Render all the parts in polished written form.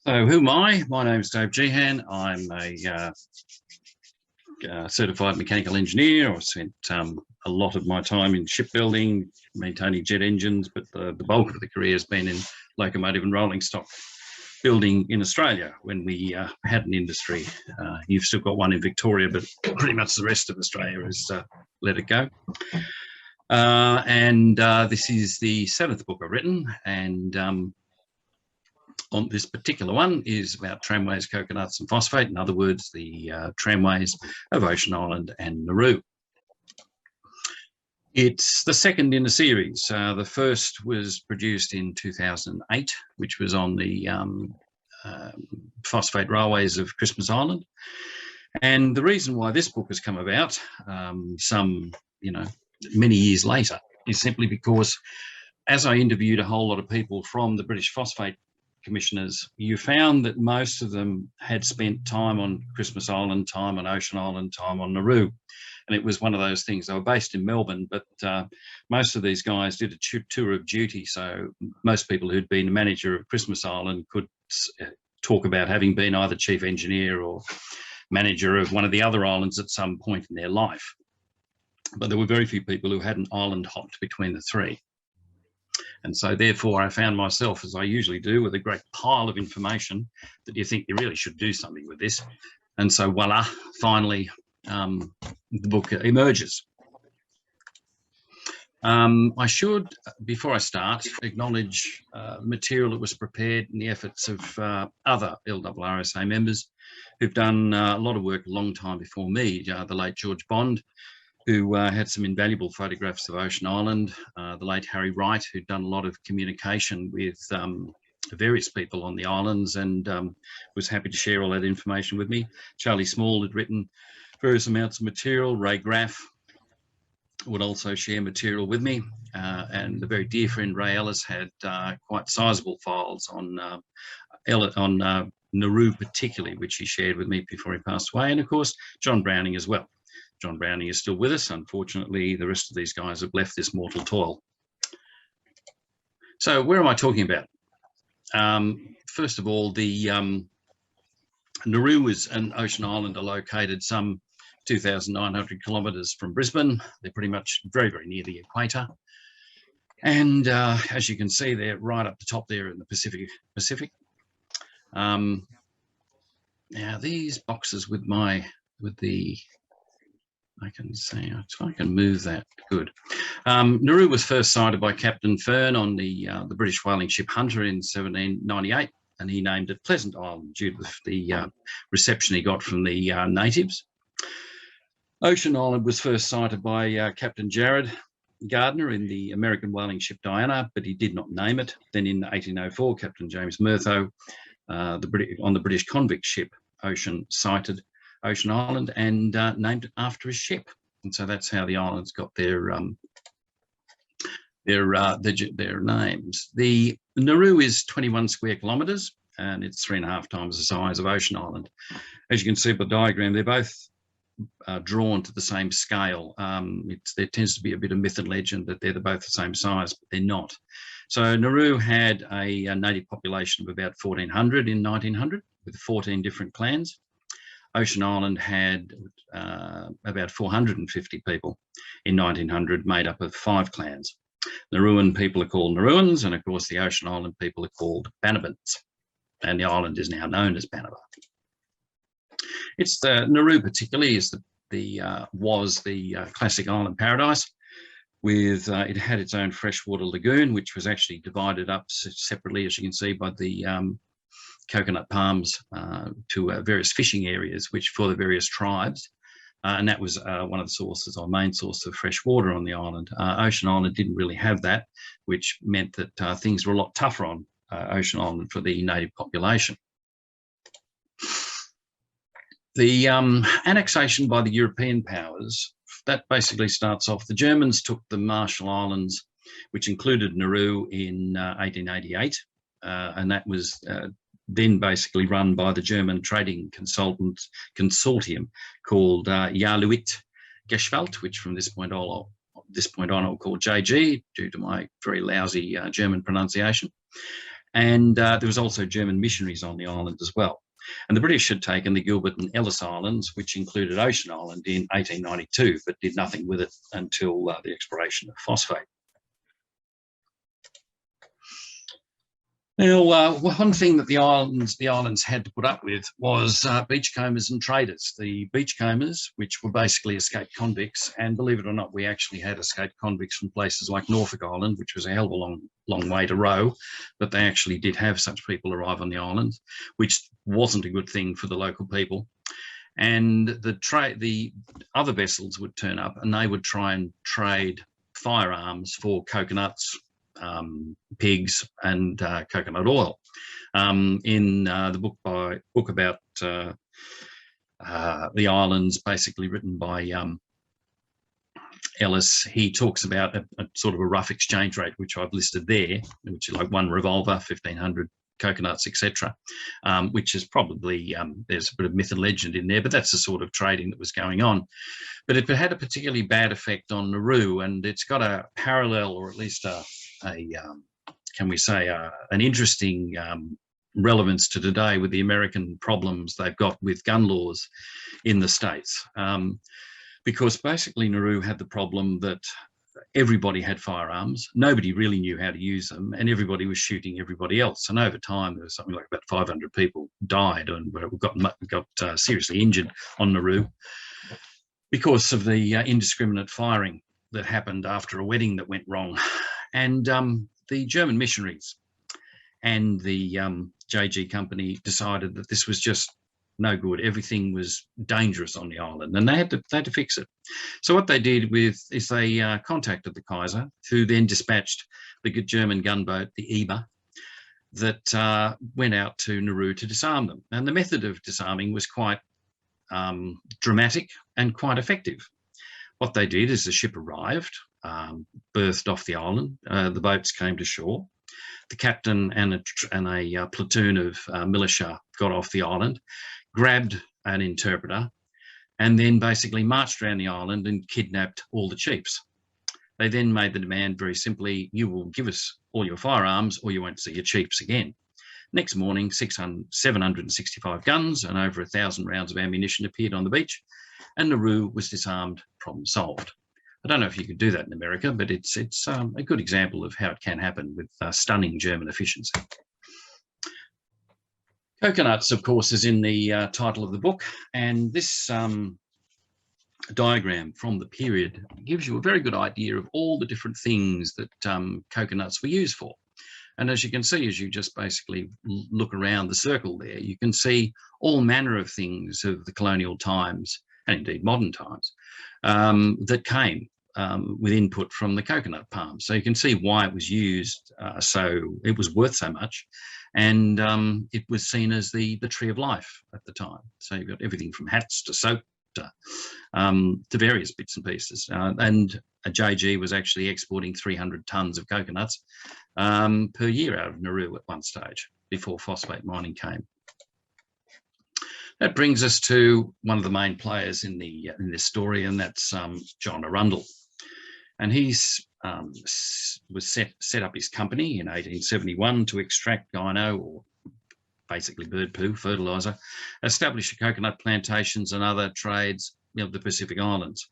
So who am I? My name is Dave Jehan. I'm a certified mechanical engineer. I've spent a lot of my time in shipbuilding, maintaining jet engines, but the bulk of the career has been in locomotive and rolling stock building in Australia when we had an industry. You've still got one in Victoria, but pretty much the rest of Australia has let it go. This is the 7th book I've written, and on this particular one is about tramways, coconuts and phosphate. In other words, the tramways of Ocean Island and Nauru. It's the second in a series. The first was produced in 2008, which was on the phosphate railways of Christmas Island. And the reason why this book has come about many years later is simply because as I interviewed a whole lot of people from the British Phosphate commissioners, you found that most of them had spent time on Christmas Island, time on Ocean Island, time on Nauru. And it was one of those things. They were based in Melbourne, but most of these guys did a tour of duty. So most people who'd been a manager of Christmas Island could talk about having been either chief engineer or manager of one of the other islands at some point in their life. But there were very few people who hadn't island hopped between the three. And so therefore I found myself, as I usually do, with a great pile of information that you think you really should do something with this. And so voila, finally the book emerges. I should, before I start, acknowledge material that was prepared in the efforts of other LWRSA members who've done a lot of work a long time before me. The late George Bond, who had some invaluable photographs of Ocean Island, the late Harry Wright, who'd done a lot of communication with various people on the islands and was happy to share all that information with me. Charlie Small had written various amounts of material. Ray Graff would also share material with me. And a very dear friend, Ray Ellis, had quite sizable files on Nauru particularly, which he shared with me before he passed away. And of course, John Browning as well. John Browning is still with us. Unfortunately, the rest of these guys have left this mortal toil. So where am I talking about? First of all, the Nauru and Ocean Island are located some 2,900 kilometres from Brisbane. They're pretty much very, very near the equator. And as you can see, they're right up the top there in the Pacific. Now these boxes with I can see if I can move that. Good. Nauru was first sighted by Captain Fern on the British whaling ship Hunter in 1798, and he named it Pleasant Island due to the reception he got from the natives. Ocean Island was first sighted by Captain Jared Gardner in the American whaling ship Diana, but he did not name it. Then in 1804, Captain James Murtho on the British convict ship Ocean sighted Ocean Island and named it after his ship, and so that's how the islands got their names. The Nauru is 21 square kilometres, and it's 3.5 times the size of Ocean Island. As you can see by the diagram, they're both drawn to the same scale. There tends to be a bit of myth and legend that they're both the same size, but they're not. So Nauru had a native population of about 1,400 in 1900 with 14 different clans. Ocean Island had about 450 people in 1900, made up of 5 clans. Nauruan people are called Nauruans, and of course the Ocean Island people are called Banabans, and the island is now known as Banaba. It's the Nauru particularly was the classic island paradise. With it had its own freshwater lagoon, which was actually divided up separately, as you can see, by the coconut palms to various fishing areas, which for the various tribes, and that was one of the sources, or main source of fresh water on the island. Ocean Island didn't really have that, which meant that things were a lot tougher on Ocean Island for the native population. The annexation by the European powers, that basically starts off. The Germans took the Marshall Islands, which included Nauru, in 1888, and that was then basically run by the German trading consortium called Jahrluit Geschäft, which from this point on I'll call JG due to my very lousy German pronunciation. And there was also German missionaries on the island as well. And the British had taken the Gilbert and Ellice Islands, which included Ocean Island, in 1892, but did nothing with it until the exploration of phosphate. Now, one thing that the islands had to put up with was beachcombers and traders. The beachcombers, which were basically escaped convicts, and believe it or not, we actually had escaped convicts from places like Norfolk Island, which was a hell of a long way to row, but they actually did have such people arrive on the island, which wasn't a good thing for the local people. And the other vessels would turn up, and they would try and trade firearms for coconuts, pigs, and coconut oil. In the book about the islands, basically written by Ellis, he talks about a sort of a rough exchange rate, which I've listed there, which is like one revolver, 1,500 coconuts, etc., which is probably, there's a bit of myth and legend in there, but that's the sort of trading that was going on. But it had a particularly bad effect on Nauru, and it's got a parallel, or at least can we say, an interesting relevance to today with the American problems they've got with gun laws in the States. Because basically Nauru had the problem that everybody had firearms, nobody really knew how to use them, and everybody was shooting everybody else. And over time, there was something like about 500 people died and got seriously injured on Nauru because of the indiscriminate firing that happened after a wedding that went wrong. And the German missionaries and the JG company decided that this was just no good. Everything was dangerous on the island, and they had to fix it. So what they did is they contacted the Kaiser, who then dispatched the German gunboat, the Eber, that went out to Nauru to disarm them. And the method of disarming was quite dramatic and quite effective. What they did is the ship arrived, berthed off the island, the boats came to shore. The captain and a platoon of militia got off the island, grabbed an interpreter, and then basically marched around the island and kidnapped all the chiefs. They then made the demand very simply: you will give us all your firearms or you won't see your chiefs again. Next morning, 765 guns and over 1,000 rounds of ammunition appeared on the beach, and Nauru was disarmed, problem solved. I don't know if you could do that in America, but it's a good example of how it can happen with stunning German efficiency. Coconuts, of course, is in the title of the book, and this diagram from the period gives you a very good idea of all the different things that coconuts were used for. And as you can see, as you just basically look around the circle there, you can see all manner of things of the colonial times, and indeed modern times, that came with input from the coconut palm. So you can see why it was used, so it was worth so much, and it was seen as the tree of life at the time. So you've got everything from hats to soap to various bits and pieces. And JG was actually exporting 300 tonnes of coconuts per year out of Nauru at one stage before phosphate mining came. That brings us to one of the main players in this story, and that's John Arundel. And he's was set up his company in 1871 to extract gyno, or basically bird poo, fertiliser, establish coconut plantations and other trades of the Pacific Islands.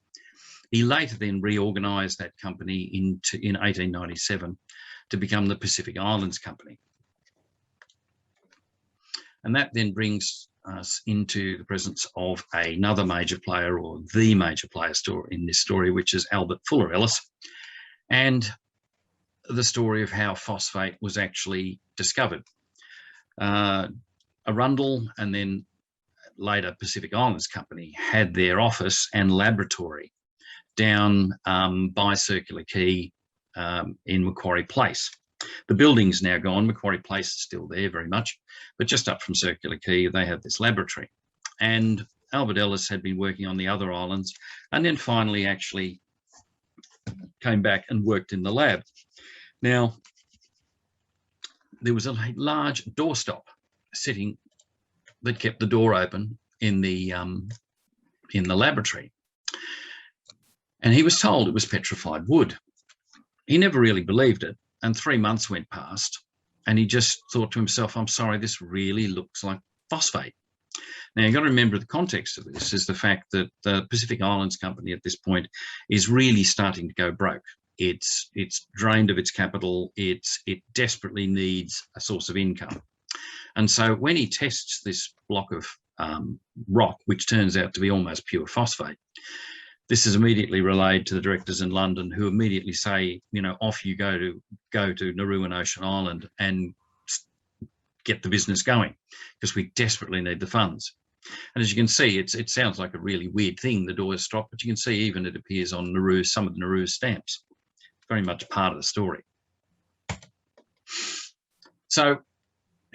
He later then reorganised that company in 1897 to become the Pacific Islands Company. And that then brings us into the presence of another major player, or the major player in this story, which is Albert Fuller Ellis, and the story of how phosphate was actually discovered. Arundel and then later Pacific Islands Company had their office and laboratory down by Circular Quay in Macquarie Place. The building's now gone. Macquarie Place is still there very much, but just up from Circular Quay, they had this laboratory. And Albert Ellis had been working on the other islands, and then finally actually came back and worked in the lab. Now, there was a large doorstop sitting that kept the door open in the laboratory. And he was told it was petrified wood. He never really believed it, and 3 months went past, And he just thought to himself, I'm sorry, this really looks like phosphate. Now, you've got to remember the context of this is the fact that the Pacific Islands Company at this point is really starting to go broke. It's drained of its capital. It desperately needs a source of income. And so when he tests this block of rock, which turns out to be almost pure phosphate, this is immediately relayed to the directors in London, who immediately say, you know, off you go to Nauru and Ocean Island and get the business going, because we desperately need the funds. And as you can see, it sounds like a really weird thing, the doors stop, but you can see even it appears on Nauru, some of the Nauru stamps. It's very much part of the story. So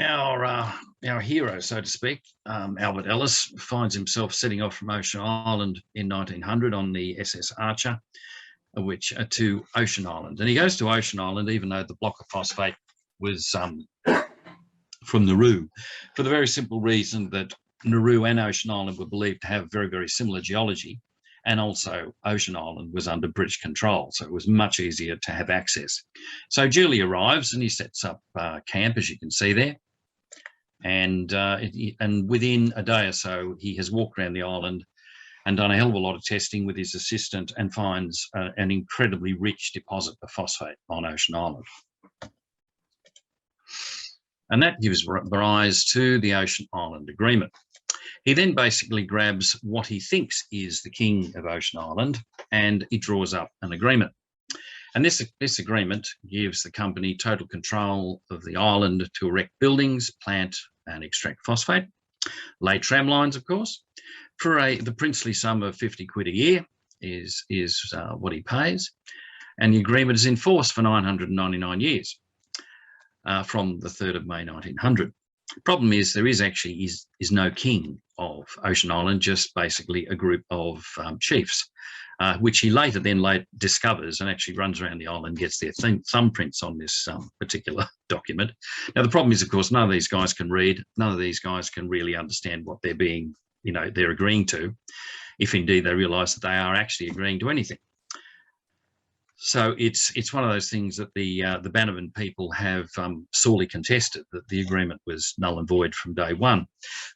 our hero, so to speak, Albert Ellis, finds himself setting off from Ocean Island in 1900 on the SS Archer, to Ocean Island. And he goes to Ocean Island, even though the block of phosphate was from Nauru, for the very simple reason that Nauru and Ocean Island were believed to have very, very similar geology, and also Ocean Island was under British control, so it was much easier to have access. So Julie arrives and he sets up camp, as you can see there, and within a day or so, he has walked around the island and done a hell of a lot of testing with his assistant and finds an incredibly rich deposit of phosphate on Ocean Island. And that gives rise to the Ocean Island Agreement. He then basically grabs what he thinks is the king of Ocean Island and he draws up an agreement. And this agreement gives the company total control of the island to erect buildings, plant and extract phosphate, lay tram lines, of course, for the princely sum of 50 quid a year is what he pays. And the agreement is in force for 999 years. From the 3rd of May 1900. Problem is there is actually no king of Ocean Island, just basically a group of chiefs, which he later discovers and actually runs around the island and gets their thumbprints on this particular document. Now, the problem is, of course, none of these guys can read. None of these guys can really understand what they're agreeing to, if indeed they realise that they are actually agreeing to anything. So it's one of those things that the Bannerman people have sorely contested, that the agreement was null and void from day one.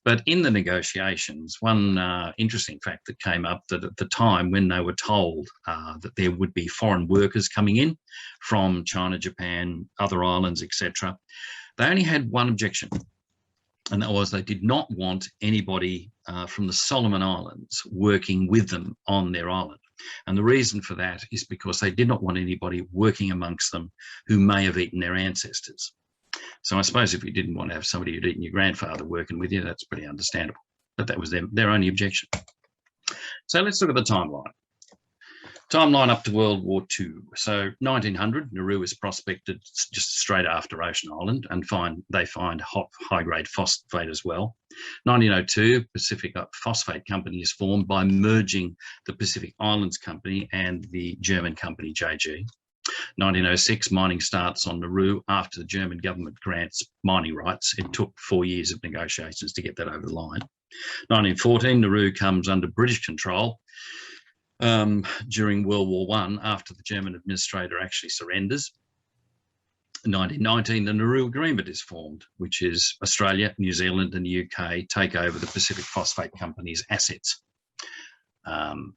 But in the negotiations, one interesting fact that came up, that at the time when they were told that there would be foreign workers coming in from China, Japan, other islands, etc., they only had one objection, and that was they did not want anybody from the Solomon Islands working with them on their island. And the reason for that is because they did not want anybody working amongst them who may have eaten their ancestors. So I suppose if you didn't want to have somebody who'd eaten your grandfather working with you, that's pretty understandable. But that was their only objection. So let's look at the timeline. Timeline up to World War II. So 1900, Nauru is prospected just straight after Ocean Island, and they find high-grade phosphate as well. 1902, Pacific Phosphate Company is formed by merging the Pacific Islands Company and the German company JG. 1906, mining starts on Nauru after the German government grants mining rights. It took 4 years of negotiations to get that over the line. 1914, Nauru comes under British control during World War I, after the German administrator actually surrenders. In 1919, the Nauru Agreement is formed, which is Australia, New Zealand and the UK take over the Pacific Phosphate Company's assets. And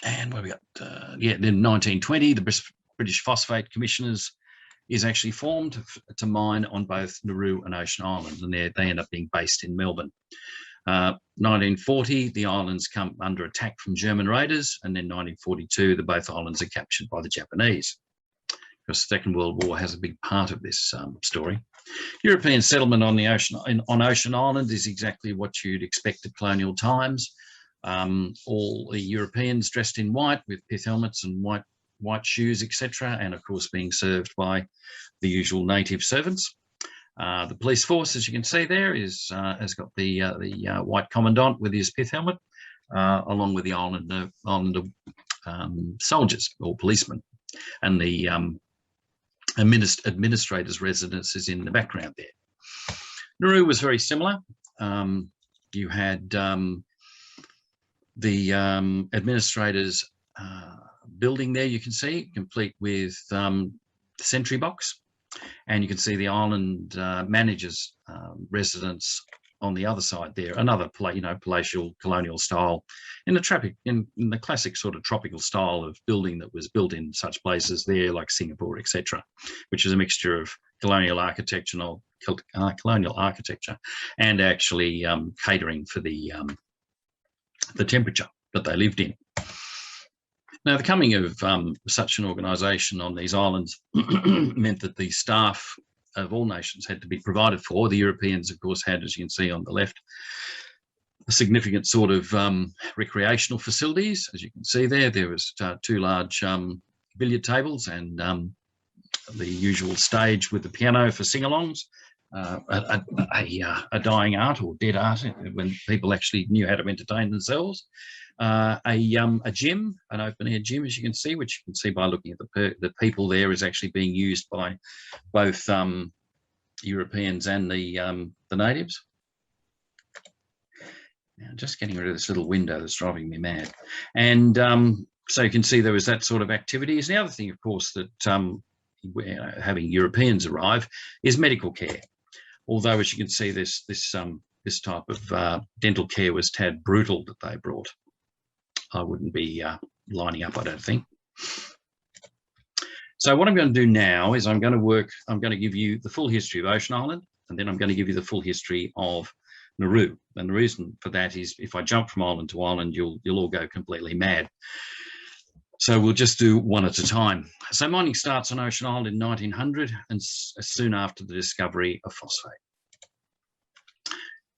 what have we got? Then 1920, the British Phosphate Commissioners is actually formed to mine on both Nauru and Ocean Island, and they end up being based in Melbourne. 1940, the islands come under attack from German raiders, and then 1942, both islands are captured by the Japanese. Because the Second World War has a big part of this story. European settlement on Ocean Island is exactly what you'd expect at colonial times. All the Europeans dressed in white with pith helmets and white shoes, etc., and of course being served by the usual native servants. The police force, as you can see there, has got the white commandant with his pith helmet, along with the islander soldiers or policemen, and the administrator's residence is in the background there. Nauru was very similar. You had the administrator's building there, you can see, complete with sentry box. And you can see the island manager's residence on the other side there, another palatial colonial style in the classic sort of tropical style of building that was built in such places there like Singapore, etc., which is a mixture of colonial architecture and actually catering for the temperature that they lived in. Now, the coming of such an organisation on these islands meant that the staff of all nations had to be provided for. The Europeans, of course, had, as you can see on the left, a significant sort of recreational facilities. As you can see there was 2 large billiard tables and the usual stage with the piano for sing-alongs, a dying art or dead art when people actually knew how to entertain themselves. A gym, an open-air gym, as you can see, which you can see by looking at the people there, is actually being used by both Europeans and the natives. Now, just getting rid of this little window that's driving me mad. And so you can see there was that sort of activities. The other thing, of course, that having Europeans arrive is medical care. Although, as you can see, this type of dental care was tad brutal that they brought. I wouldn't be lining up, I don't think. So what I'm going to do now is I'm going to give you the full history of Ocean Island, and then I'm going to give you the full history of Nauru. And the reason for that is if I jump from island to island, you'll all go completely mad. So we'll just do one at a time. So mining starts on Ocean Island in 1900 and soon after the discovery of phosphate.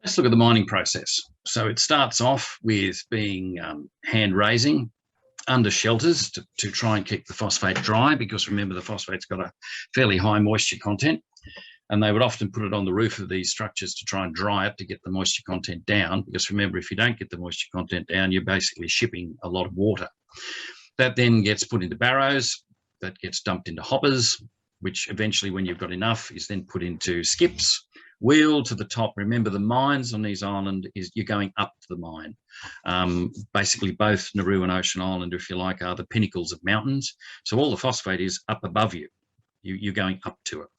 Let's look at the mining process. So it starts off with being hand raising under shelters to try and keep the phosphate dry, because remember the phosphate's got a fairly high moisture content, and they would often put it on the roof of these structures to try and dry it to get the moisture content down, because remember, if you don't get the moisture content down, you're basically shipping a lot of water. That then gets put into barrows, that gets dumped into hoppers, which eventually, when you've got enough, is then put into skips, wheeled to the top. Remember, the mines on these islands is you're going up to the mine. Basically, both Nauru and Ocean Island, if you like, are the pinnacles of mountains. So all the phosphate is up above you. You're going up to it.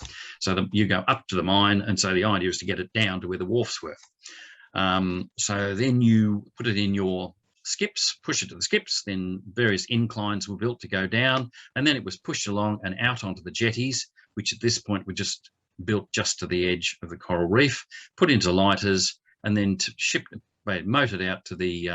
So you go up to the mine, and so the idea is to get it down to where the wharfs were. So then you put it in your skips, push it to the skips, then various inclines were built to go down, and then it was pushed along and out onto the jetties, which at this point were just built just to the edge of the coral reef, put into lighters, and then motored out to the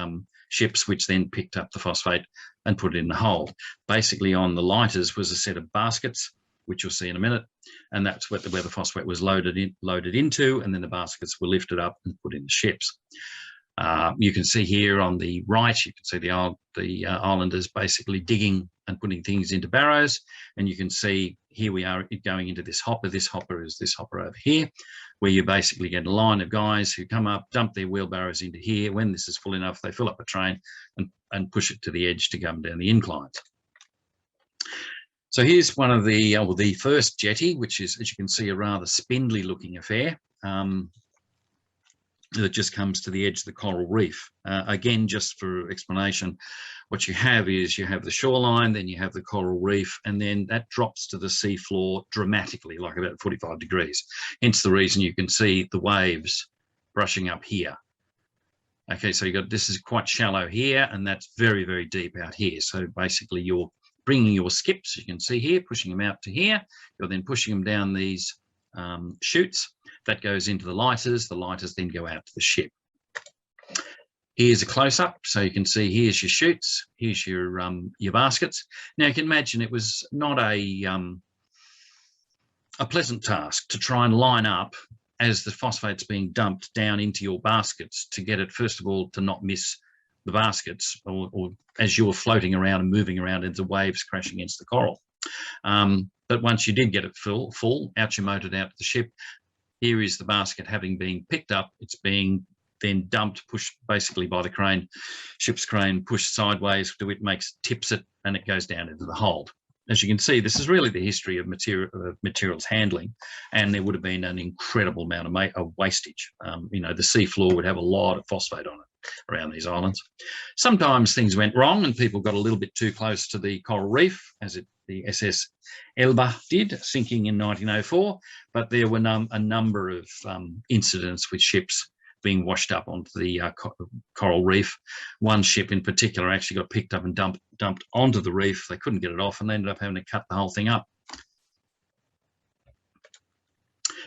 ships, which then picked up the phosphate and put it in the hold. Basically, on the lighters was a set of baskets, which you'll see in a minute, and that's where the phosphate was loaded into, and then the baskets were lifted up and put in the ships. You can see here on the right, you can see the islanders basically digging and putting things into barrows, and you can see here we are going into this hopper. This hopper is this hopper over here, where you basically get a line of guys who come up, dump their wheelbarrows into here. When this is full enough, they fill up a train and push it to the edge to come down the inclines. So here's one of the first jetty, which is, as you can see, a rather spindly looking affair. That just comes to the edge of the coral reef. Again, just for explanation, what you have is you have the shoreline, then you have the coral reef, and then that drops to the sea floor dramatically, like about 45 degrees. Hence the reason you can see the waves brushing up here. Okay, so this is quite shallow here, and that's very, very deep out here. So basically you're bringing your skips, you can see here, pushing them out to here. You're then pushing them down these chutes. That goes into the lighters then go out to the ship. Here's a close-up, so you can see here's your chutes, here's your baskets. Now you can imagine it was not a pleasant task to try and line up as the phosphate's being dumped down into your baskets to get it, first of all, to not miss the baskets, or as you're floating around and moving around into waves crashing against the coral. But once you did get it full, out you motored out to the ship. Here is the basket having been picked up. It's being then dumped, pushed basically by the crane, ship's crane, pushed sideways to it, tips it, and it goes down into the hold. As you can see, this is really the history of materials handling, and there would have been an incredible amount of wastage. The sea floor would have a lot of phosphate on it around these islands. Sometimes things went wrong and people got a little bit too close to the coral reef as it the SS Elba did, sinking in 1904, but there were a number of incidents with ships being washed up onto the coral reef. One ship in particular actually got picked up and dumped onto the reef. They couldn't get it off and they ended up having to cut the whole thing up.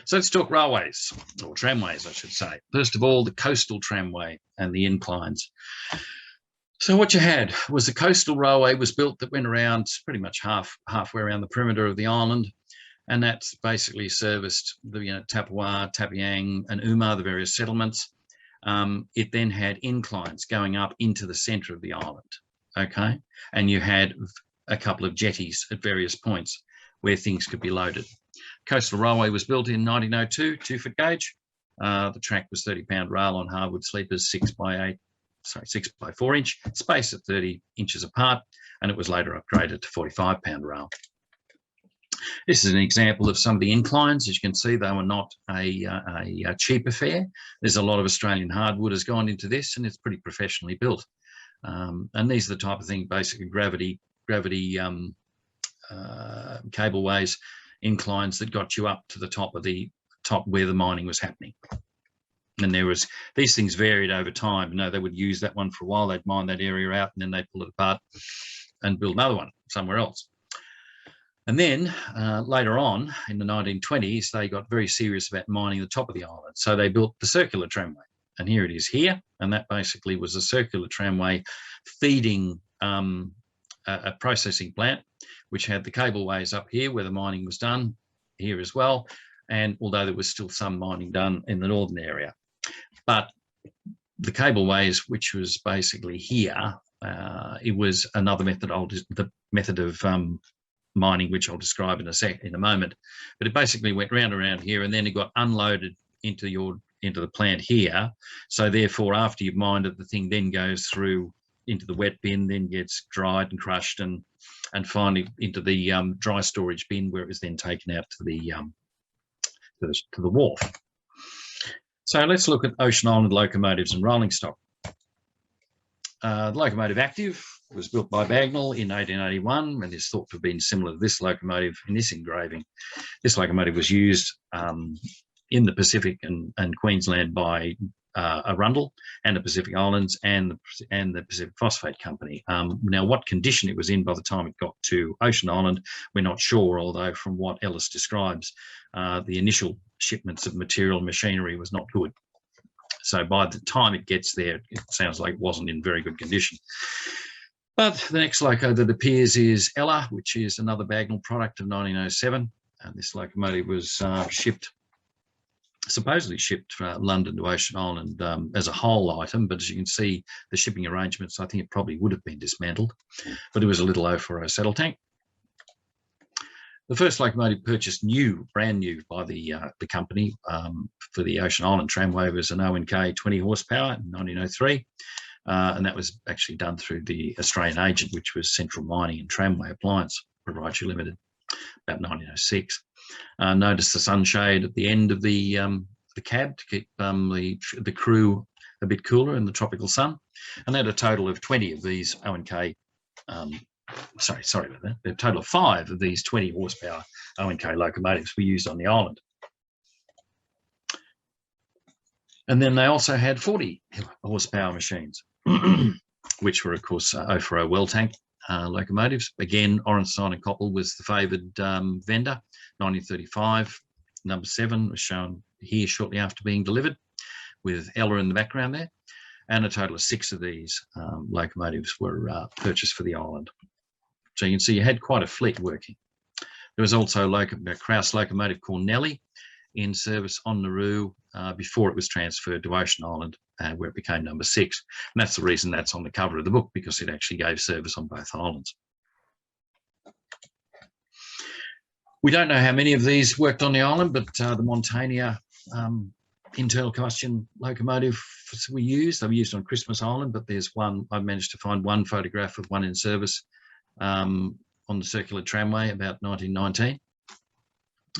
So let's talk railways, or tramways, I should say. First of all, the coastal tramway and the inclines. So what you had was the coastal railway was built that went around pretty much halfway around the perimeter of the island, and that's basically serviced the Tapua, Tapiang, and Umar, the various settlements. It then had inclines going up into the centre of the island, okay? And you had a couple of jetties at various points where things could be loaded. Coastal Railway was built in 1902, 2-foot gauge. The track was 30-pound rail on hardwood sleepers, 6 by 4 inch, spaced at 30 inches apart, and it was later upgraded to 45-pound rail. This is an example of some of the inclines. As you can see, they were not a cheap affair. There's a lot of Australian hardwood has gone into this, and it's pretty professionally built. And these are the type of thing, basically gravity cableways, inclines that got you up to the top where the mining was happening. And these things varied over time. You know, they would use that one for a while, they'd mine that area out, and then they'd pull it apart and build another one somewhere else. And then later on in the 1920s, they got very serious about mining the top of the island. So they built the circular tramway. And here it is here. And that basically was a circular tramway feeding a processing plant, which had the cableways up here where the mining was done, here as well. And although there was still some mining done in the northern area. But the cableways, which was basically here, it was another method, the method of mining, which I'll describe in a moment. But it basically went round around here, and then it got unloaded into the plant here. So therefore, after you've mined it, the thing then goes through into the wet bin, then gets dried and crushed, and finally into the dry storage bin, where it was then taken out to the wharf. So let's look at Ocean Island locomotives and rolling stock. The locomotive Active was built by Bagnall in 1881 and is thought to have been similar to this locomotive in this engraving. This locomotive was used in the Pacific and Queensland by Arundel and the Pacific Islands and the Pacific Phosphate Company. Now, what condition it was in by the time it got to Ocean Island, we're not sure, although from what Ellis describes, the initial shipments of material and machinery was not good. So by the time it gets there, it sounds like it wasn't in very good condition. But the next loco that appears is Ella, which is another Bagnall product of 1907. And this locomotive was supposedly shipped from London to Ocean Island as a whole item, but as you can see, the shipping arrangements, I think it probably would have been dismantled, but it was a little 040 saddle tank. The first locomotive purchased brand new by the company for the Ocean Island Tramway was an ONK 20 horsepower in 1903, and that was actually done through the Australian agent, which was Central Mining and Tramway Appliance Proprietary Limited, about 1906. Notice the sunshade at the end of the cab to keep the crew a bit cooler in the tropical sun, and they had a total of 20 of these ONK. Sorry about that. A total of 5 of these 20 horsepower ONK locomotives were used on the island. And then they also had 40 horsepower machines, which were, of course, 040 well tank locomotives. Again, Orenstein and Koppel was the favoured vendor. 1935, number 7 was shown here shortly after being delivered, with Ella in the background there. And a total of 6 of these locomotives were purchased for the island. So you can see you had quite a fleet working. There was also a Krauss locomotive called Nellie in service on Nauru before it was transferred to Ocean Island, where it became number 6. And that's the reason that's on the cover of the book, because it actually gave service on both islands. We don't know how many of these worked on the island, but the Montania internal combustion locomotive we used. They were used on Christmas Island, but there's one, I managed to find one photograph of one in service on the circular tramway about 1919.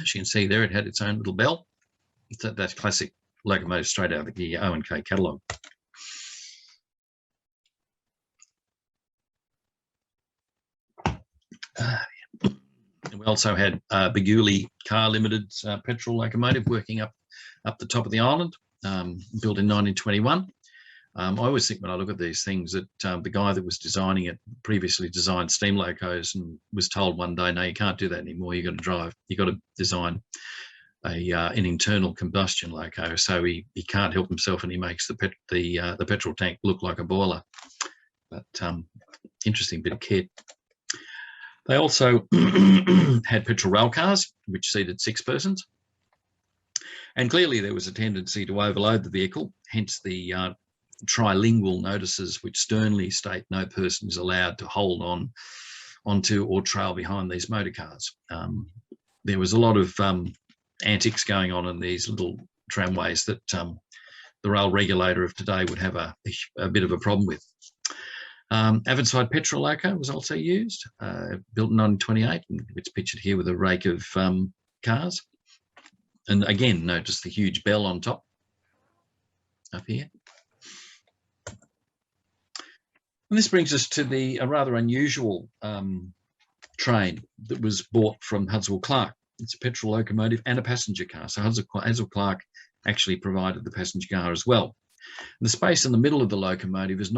As you can see there, it had its own little bell. That's classic locomotive straight out of the O&K catalogue. We also had Beguli Car Limited's petrol locomotive working up the top of the island, built in 1921. I always think when I look at these things that the guy that was designing it previously designed steam locos and was told one day, no, you can't do that anymore. You've got to drive. You've got to design an internal combustion loco. So he can't help himself, and he makes the petrol tank look like a boiler. But interesting bit of kit. They also had petrol rail cars, which seated 6 persons. And clearly there was a tendency to overload the vehicle, hence the trilingual notices which sternly state no person is allowed to hold onto or trail behind these motor cars. There was a lot of antics going on in these little tramways that the rail regulator of today would have a bit of a problem with. Avonside petrol loco was also used, built in 1928, and it's pictured here with a rake of cars. And again, notice the huge bell on top up here. And this brings us to a rather unusual train that was bought from Hudswell Clark. It's a petrol locomotive and a passenger car. So Hudswell Clark actually provided the passenger car as well. The space in the middle of the locomotive is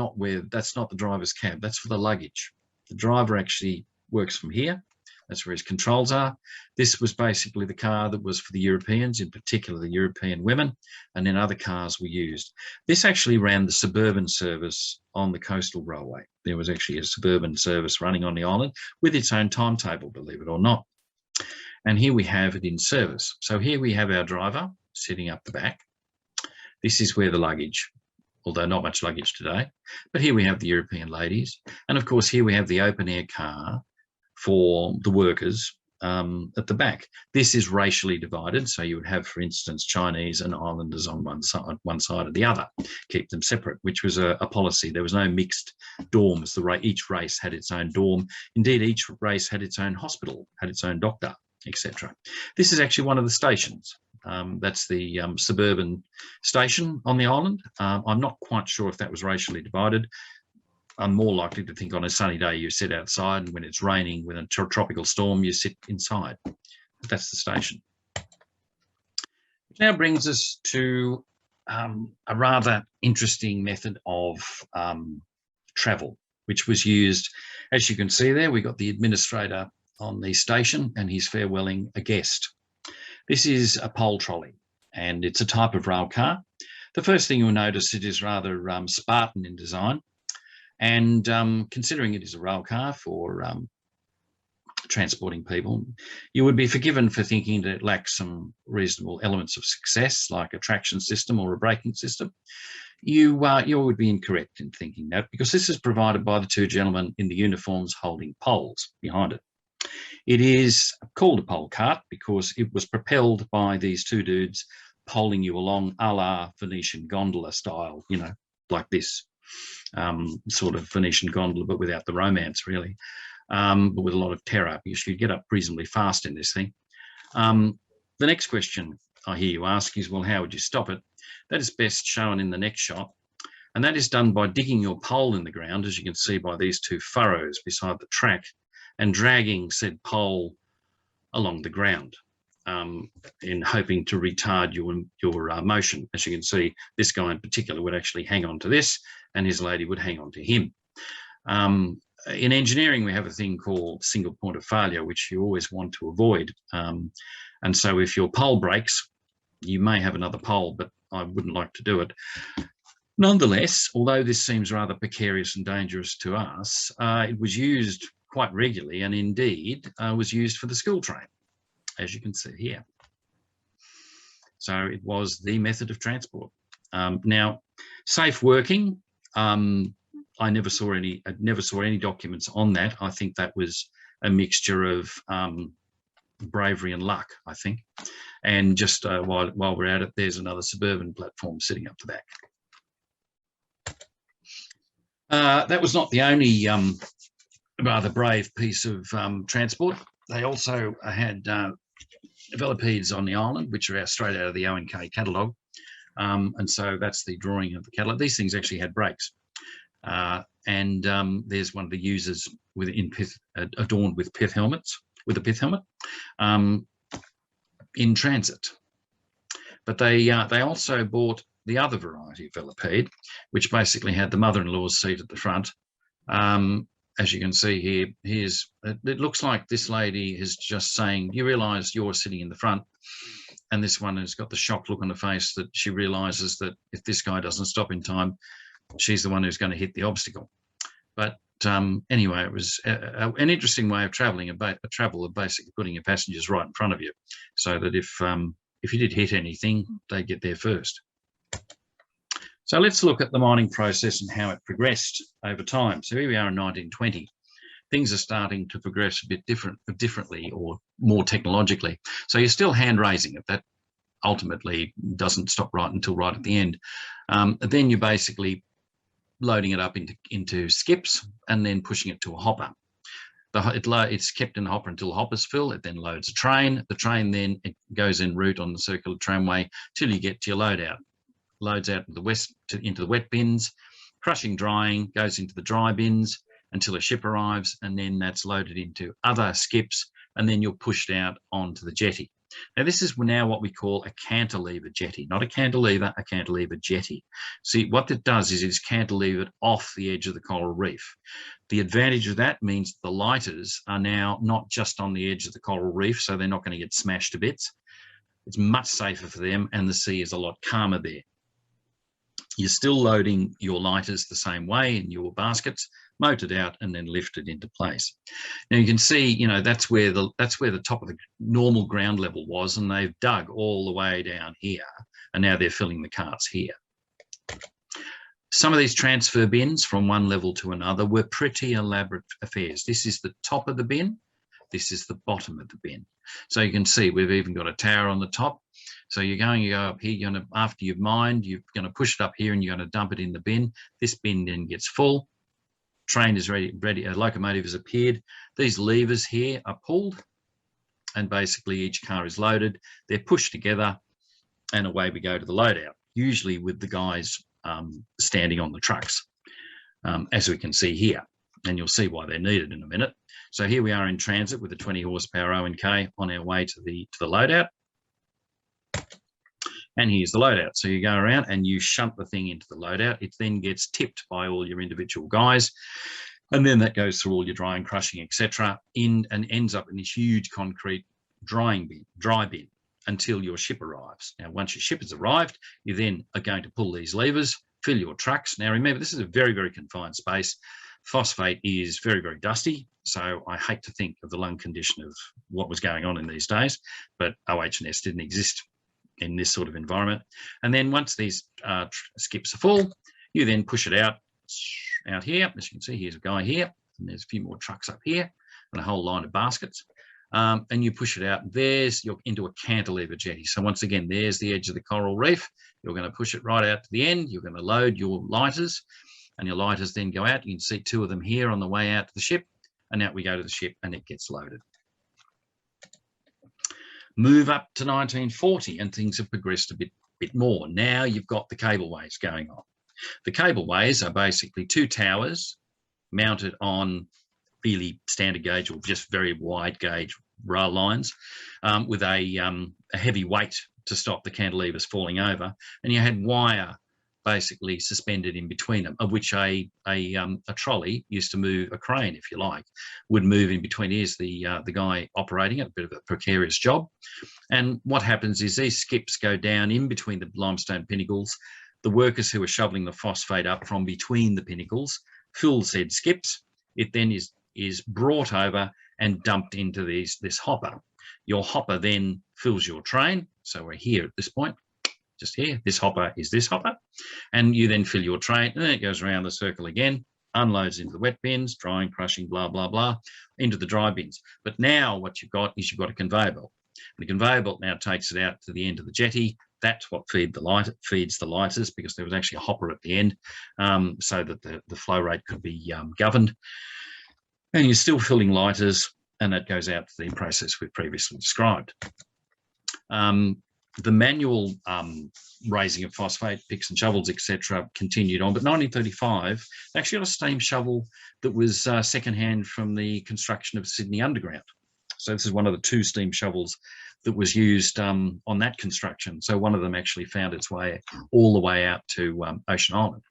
that's not the driver's cab, that's for the luggage. The driver actually works from here. That's where his controls are. This was basically the car that was for the Europeans, in particular the European women, and then other cars were used. This actually ran the Suburban service on the coastal railway. There was actually a Suburban service running on the island with its own timetable, believe it or not. And here we have it in service. So here we have our driver sitting up the back. This is where the luggage, although not much luggage today, but here we have the European ladies. And of course, here we have the open air car for the workers at the back. This is racially divided. So you would have, for instance, Chinese and Islanders on one side or the other, keep them separate, which was a policy. There was no mixed dorms. Each race had its own dorm. Indeed, each race had its own hospital, had its own doctor, etc. This is actually one of the stations. That's the Suburban station on the island. I'm not quite sure if that was racially divided. I'm more likely to think on a sunny day you sit outside, and when it's raining with a tropical storm you sit inside. But that's the station. Which now brings us to a rather interesting method of travel, which was used, as you can see there, we got the administrator on the station and he's farewelling a guest. This is a pole trolley, and it's a type of rail car. The first thing you'll notice, it is rather Spartan in design. And considering it is a rail car for transporting people, you would be forgiven for thinking that it lacks some reasonable elements of success, like a traction system or a braking system. You would be incorrect in thinking that, because this is provided by the 2 gentlemen in the uniforms holding poles behind it. It is called a pole cart because it was propelled by these 2 dudes poling you along a la Venetian gondola style, you know, like this. Sort of Venetian gondola, but without the romance, really, but with a lot of terror. You should get up reasonably fast in this thing. The next question I hear you ask is, well, how would you stop it? That is best shown in the next shot, and that is done by digging your pole in the ground, as you can see by these 2 furrows beside the track, and dragging said pole along the ground in hoping to retard your motion. As you can see, this guy in particular would actually hang on to this, and his lady would hang on to him. In engineering, we have a thing called single point of failure, which you always want to avoid. And so if your pole breaks, you may have another pole, but I wouldn't like to do it. Nonetheless, although this seems rather precarious and dangerous to us, it was used quite regularly, and indeed was used for the school train, as you can see here. So it was the method of transport. Now, safe working, I never saw any documents on that. I think that was a mixture of bravery and luck, I think. And just while we're at it, there's another Suburban platform sitting up the back. That was not the only rather brave piece of transport. They also had velocipedes on the island, which are straight out of the O&K catalogue. And so that's the drawing of the catalogue. These things actually had brakes. And there's one of the users adorned with pith helmets, with a pith helmet in transit. But they also bought the other variety of velopede, which basically had the mother-in-law's seat at the front. As you can see here, it looks like this lady is just saying, you realise you're sitting in the front, and this one has got the shocked look on her face that she realises that if this guy doesn't stop in time, she's the one who's going to hit the obstacle. But anyway, it was an interesting way of travelling, a travel of basically putting your passengers right in front of you, so that if you did hit anything, they get there first. So let's look at the mining process and how it progressed over time. So here we are in 1920. Things are starting to progress a bit differently or more technologically. So you're still hand raising it. That ultimately doesn't stop right until right at the end. Then you're basically loading it up into skips and then pushing it to a hopper. It's kept in the hopper until hoppers fill. It then loads a train. The train then it goes en route on the circular tramway till you get to your loadout. Loads out into the wet bins, crushing, drying, goes into the dry bins until a ship arrives, and then that's loaded into other skips, and then you're pushed out onto the jetty. Now, this is now what we call a cantilever jetty, not a cantilever jetty. See, what it does is it's cantilevered off the edge of the coral reef. The advantage of that means the lighters are now not just on the edge of the coral reef, so they're not going to get smashed to bits. It's much safer for them, and the sea is a lot calmer there. You're still loading your lighters the same way in your baskets, motored out and then lifted into place. Now you can see, you know, that's where the top of the normal ground level was, and they've dug all the way down here, and now they're filling the carts here. Some of these transfer bins from one level to another were pretty elaborate affairs. This is the top of the bin. This is the bottom of the bin. So you can see we've even got a tower on the top. So you go up here, you're gonna, after you've mined, you're going to push it up here and you're going to dump it in the bin. This bin then gets full. Train is ready, a locomotive has appeared. These levers here are pulled, and basically each car is loaded. They're pushed together, and away we go to the loadout, usually with the guys standing on the trucks, as we can see here. And you'll see why they're needed in a minute. So here we are in transit with a 20 horsepower O&K on our way to the loadout. And here's the loadout. So you go around and you shunt the thing into the loadout. It then gets tipped by all your individual guys. And then that goes through all your drying, crushing, etc. and ends up in this huge concrete dry bin until your ship arrives. Now, once your ship has arrived, you then are going to pull these levers, fill your trucks. Now, remember, this is a very, very confined space. Phosphate is very, very dusty. So I hate to think of the lung condition of what was going on in these days, but OH&S didn't exist in this sort of environment. And then once these skips are full, you then push it out here. As you can see, here's a guy here, and there's a few more trucks up here, and a whole line of baskets. And you push it out. You're into a cantilever jetty. So once again, there's the edge of the coral reef. You're going to push it right out to the end. You're going to load your lighters, and your lighters then go out. You can see two of them here on the way out to the ship, and out we go to the ship, and it gets loaded. Move up to 1940 and things have progressed a bit more. Now you've got the cableways going on. The cableways are basically two towers mounted on really standard gauge or just very wide gauge rail lines with a heavy weight to stop the cantilevers falling over. And you had wire basically suspended in between them, of which a trolley used to move, a crane, if you like, would move in between. Here's the guy operating it, a bit of a precarious job. And what happens is these skips go down in between the limestone pinnacles. The workers who are shoveling the phosphate up from between the pinnacles fill said skips. It then is brought over and dumped into this hopper. Your hopper then fills your train. So we're here at this point. Just here, this hopper is this hopper, and you then fill your train, and then it goes around the circle again, unloads into the wet bins, drying, crushing, blah, blah, blah, into the dry bins. But now what you've got is you've got a conveyor belt. The conveyor belt now takes it out to the end of the jetty. That's what feeds the lighters, because there was actually a hopper at the end, so that the flow rate could be governed. And you're still filling lighters, and that goes out to the process we've previously described. The manual raising of phosphate, picks and shovels, etc., continued on. But 1935, they actually got a steam shovel that was secondhand from the construction of Sydney Underground. So this is one of the 2 steam shovels that was used on that construction. So one of them actually found its way all the way out to Ocean Island.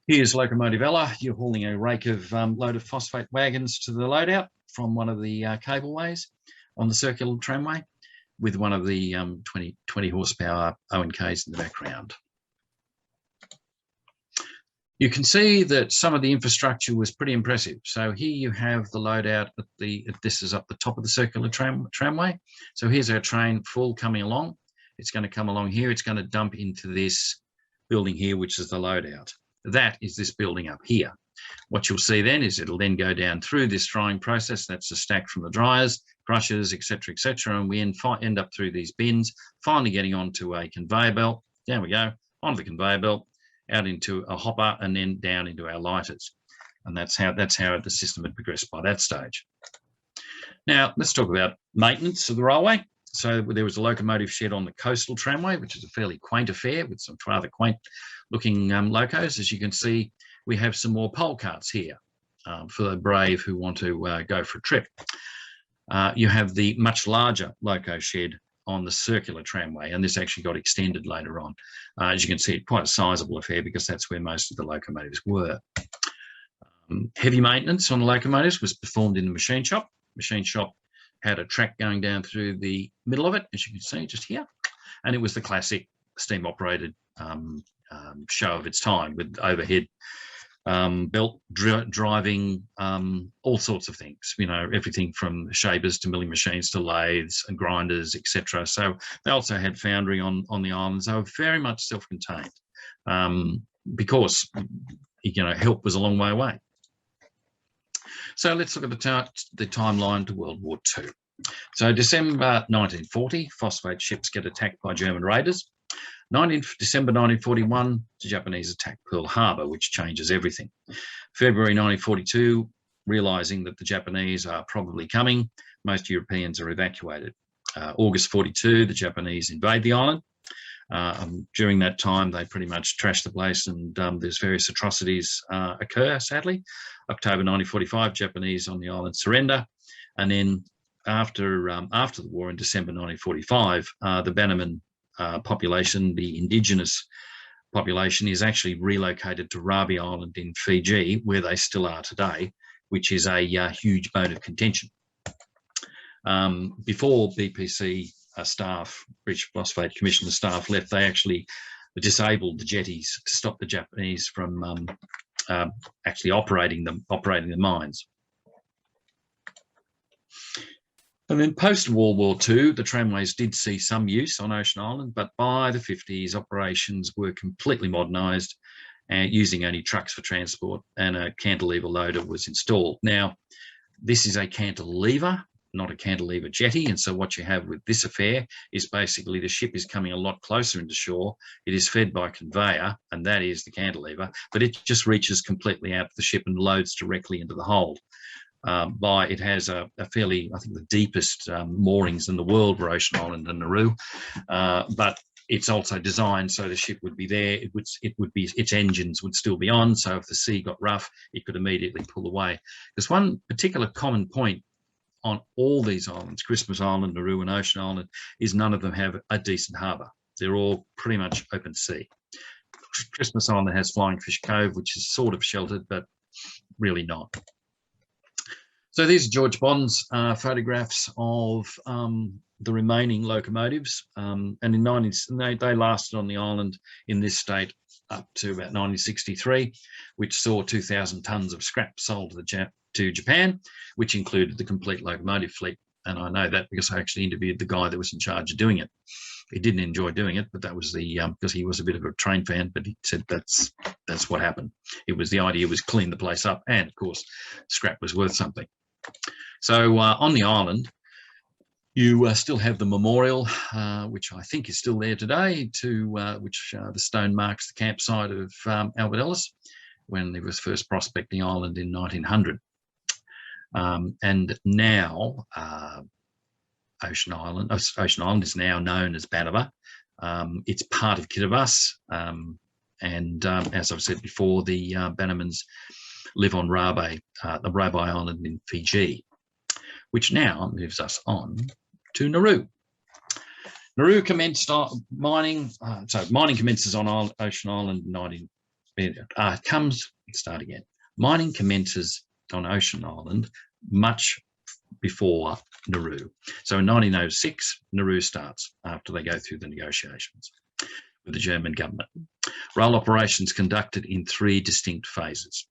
Here's Locomotive Ella. You're hauling a rake of load of phosphate wagons to the loadout from one of the cableways on the circular tramway, with one of the 20 horsepower ONKs in the background. You can see that some of the infrastructure was pretty impressive. So here you have the loadout at this is up the top of the circular tramway. So here's our train full coming along. It's going to come along here. It's going to dump into this building here, which is the loadout. That is this building up here. What you'll see then is it'll then go down through this drying process. That's the stack from the dryers, crushers, etc., etc. And we end up through these bins, finally getting onto a conveyor belt. There we go, onto the conveyor belt, out into a hopper, and then down into our lighters. And that's how the system had progressed by that stage. Now, let's talk about maintenance of the railway. So there was a locomotive shed on the coastal tramway, which is a fairly quaint affair with some rather quaint looking locos. As you can see, we have some more pole carts here for the brave who want to go for a trip. You have the much larger loco shed on the circular tramway, and this actually got extended later on. As you can see, quite a sizable affair because that's where most of the locomotives were. Heavy maintenance on the locomotives was performed in the machine shop. Machine shop had a track going down through the middle of it, as you can see just here, and it was the classic steam operated show of its time, with overhead belt driving all sorts of things, you know, everything from shapers to milling machines to lathes and grinders, etc. So they also had foundry on the islands. They were very much self-contained because, you know, help was a long way away. So let's look at the timeline to World War II. So December 1940, phosphate ships get attacked by German raiders. December 1941, the Japanese attack Pearl Harbor, which changes everything. February 1942, realizing that the Japanese are probably coming, most Europeans are evacuated. August 42, the Japanese invade the island. During that time, they pretty much trash the place, and there's various atrocities occur, sadly. October 1945, Japanese on the island surrender. And then after the war in December 1945, the Bannerman population, the indigenous population, is actually relocated to Rabi Island in Fiji, where they still are today, which is a huge bone of contention. Before BPC staff, British Phosphate Commissioner staff, left, they actually disabled the jetties to stop the Japanese from actually operating the mines. And then post-World War II, the tramways did see some use on Ocean Island, but by the 50s, operations were completely modernised and using only trucks for transport, and a cantilever loader was installed. Now, this is a cantilever, not a cantilever jetty, and so what you have with this affair is basically the ship is coming a lot closer into shore. It is fed by conveyor, and that is the cantilever, but it just reaches completely out of the ship and loads directly into the hold. It has a fairly, I think, the deepest moorings in the world were Ocean Island and Nauru, but it's also designed so the ship would be there. Its engines would still be on, so if the sea got rough, it could immediately pull away. There's one particular common point on all these islands, Christmas Island, Nauru and Ocean Island, is none of them have a decent harbour. They're all pretty much open sea. Christmas Island has Flying Fish Cove, which is sort of sheltered, but really not. So these are George Bond's photographs of the remaining locomotives, and they lasted on the island in this state up to about 1963, which saw 2,000 tonnes of scrap sold to Japan, which included the complete locomotive fleet. And I know that because I actually interviewed the guy that was in charge of doing it. He didn't enjoy doing it, but that was because he was a bit of a train fan, but he said that's what happened. The idea was clean the place up, and of course scrap was worth something. So on the island, you still have the memorial, which I think is still there today, which the stone marks the campsite of Albert Ellis when he was first prospecting Island in 1900. And now Ocean Island is now known as Bannerman. It's part of Kiribati, and as I've said before, the Bannerman's live on Rabai, the Rabai Island in Fiji, which now moves us on to Nauru. Nauru commenced mining. Mining commences on Ocean Island Mining commences on Ocean Island much before Nauru. So in 1906, Nauru starts after they go through the negotiations with the German government. Rail operations conducted in 3 distinct phases.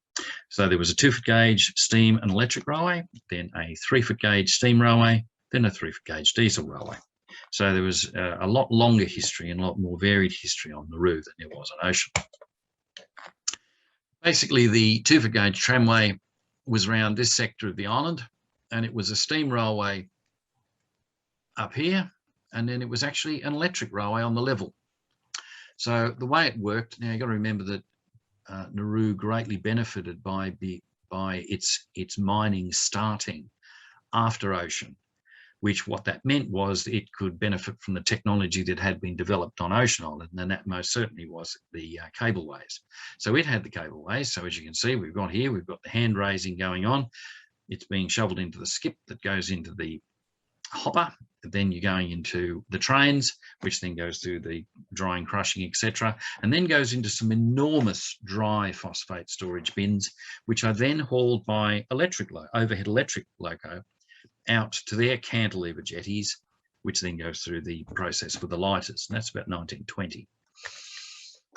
So there was a 2-foot gauge steam and electric railway, then a 3-foot gauge steam railway, then a 3-foot gauge diesel railway. So there was a lot longer history and a lot more varied history on Nauru than there was on Ocean. Basically, the 2-foot gauge tramway was around this sector of the island, and it was a steam railway up here, and then it was actually an electric railway on the level. So the way it worked, now you've got to remember that Nauru greatly benefited by its mining starting after Ocean, which what that meant was it could benefit from the technology that had been developed on Ocean Island, and that most certainly was the cableways. So it had the cableways. So as you can see, we've got the hand raising going on. It's being shoveled into the skip that goes into the hopper. Then you're going into the trains, which then goes through the drying, crushing, etc., and then goes into some enormous dry phosphate storage bins, which are then hauled by overhead electric loco out to their cantilever jetties, which then goes through the process with the lighters, and that's about 1920.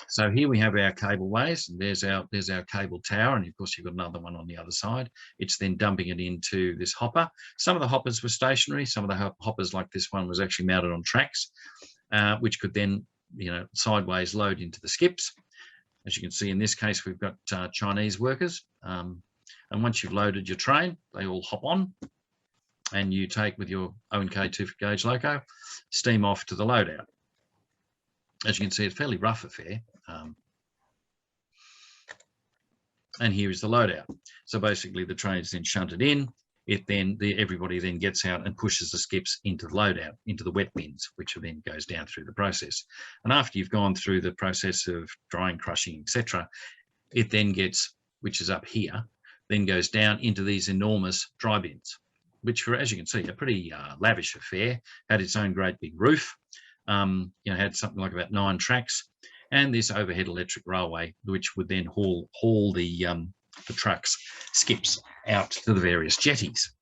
So here we have our cableways, and there's our cable tower, and of course you've got another one on the other side. It's then dumping it into this hopper. Some of the hoppers were stationary. Some of the hoppers, like this one, was actually mounted on tracks, which could then, sideways load into the skips. As you can see in this case, we've got Chinese workers, and once you've loaded your train, they all hop on, and you take with your O&K 2-foot gauge loco, steam off to the loadout. As you can see, it's a fairly rough affair. And here is the loadout. So basically the train is then shunted in. Everybody then gets out and pushes the skips into the loadout, into the wet bins, which then goes down through the process. And after you've gone through the process of drying, crushing, etc., it then gets, which is up here, then goes down into these enormous dry bins, which were, as you can see, a pretty lavish affair, had its own great big roof, had something like about 9 tracks, and this overhead electric railway, which would then haul the trucks, skips out to the various jetties.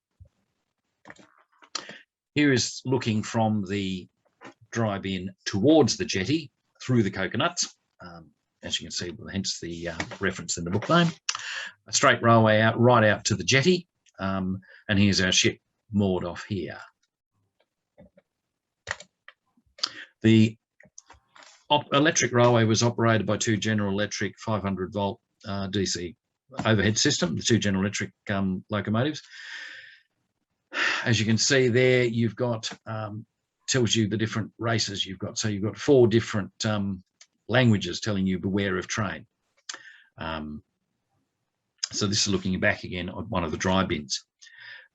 Here is looking from the dry bin towards the jetty through the coconuts, as you can see, hence the reference in the book name. A straight railway right out to the jetty, and here's our ship moored off here. The electric railway was operated by 2 General Electric 500-volt DC overhead system, the 2 General Electric locomotives. As you can see there, you've got, tells you the different races you've got. So you've got 4 different languages telling you beware of train. So this is looking back again on one of the dry bins.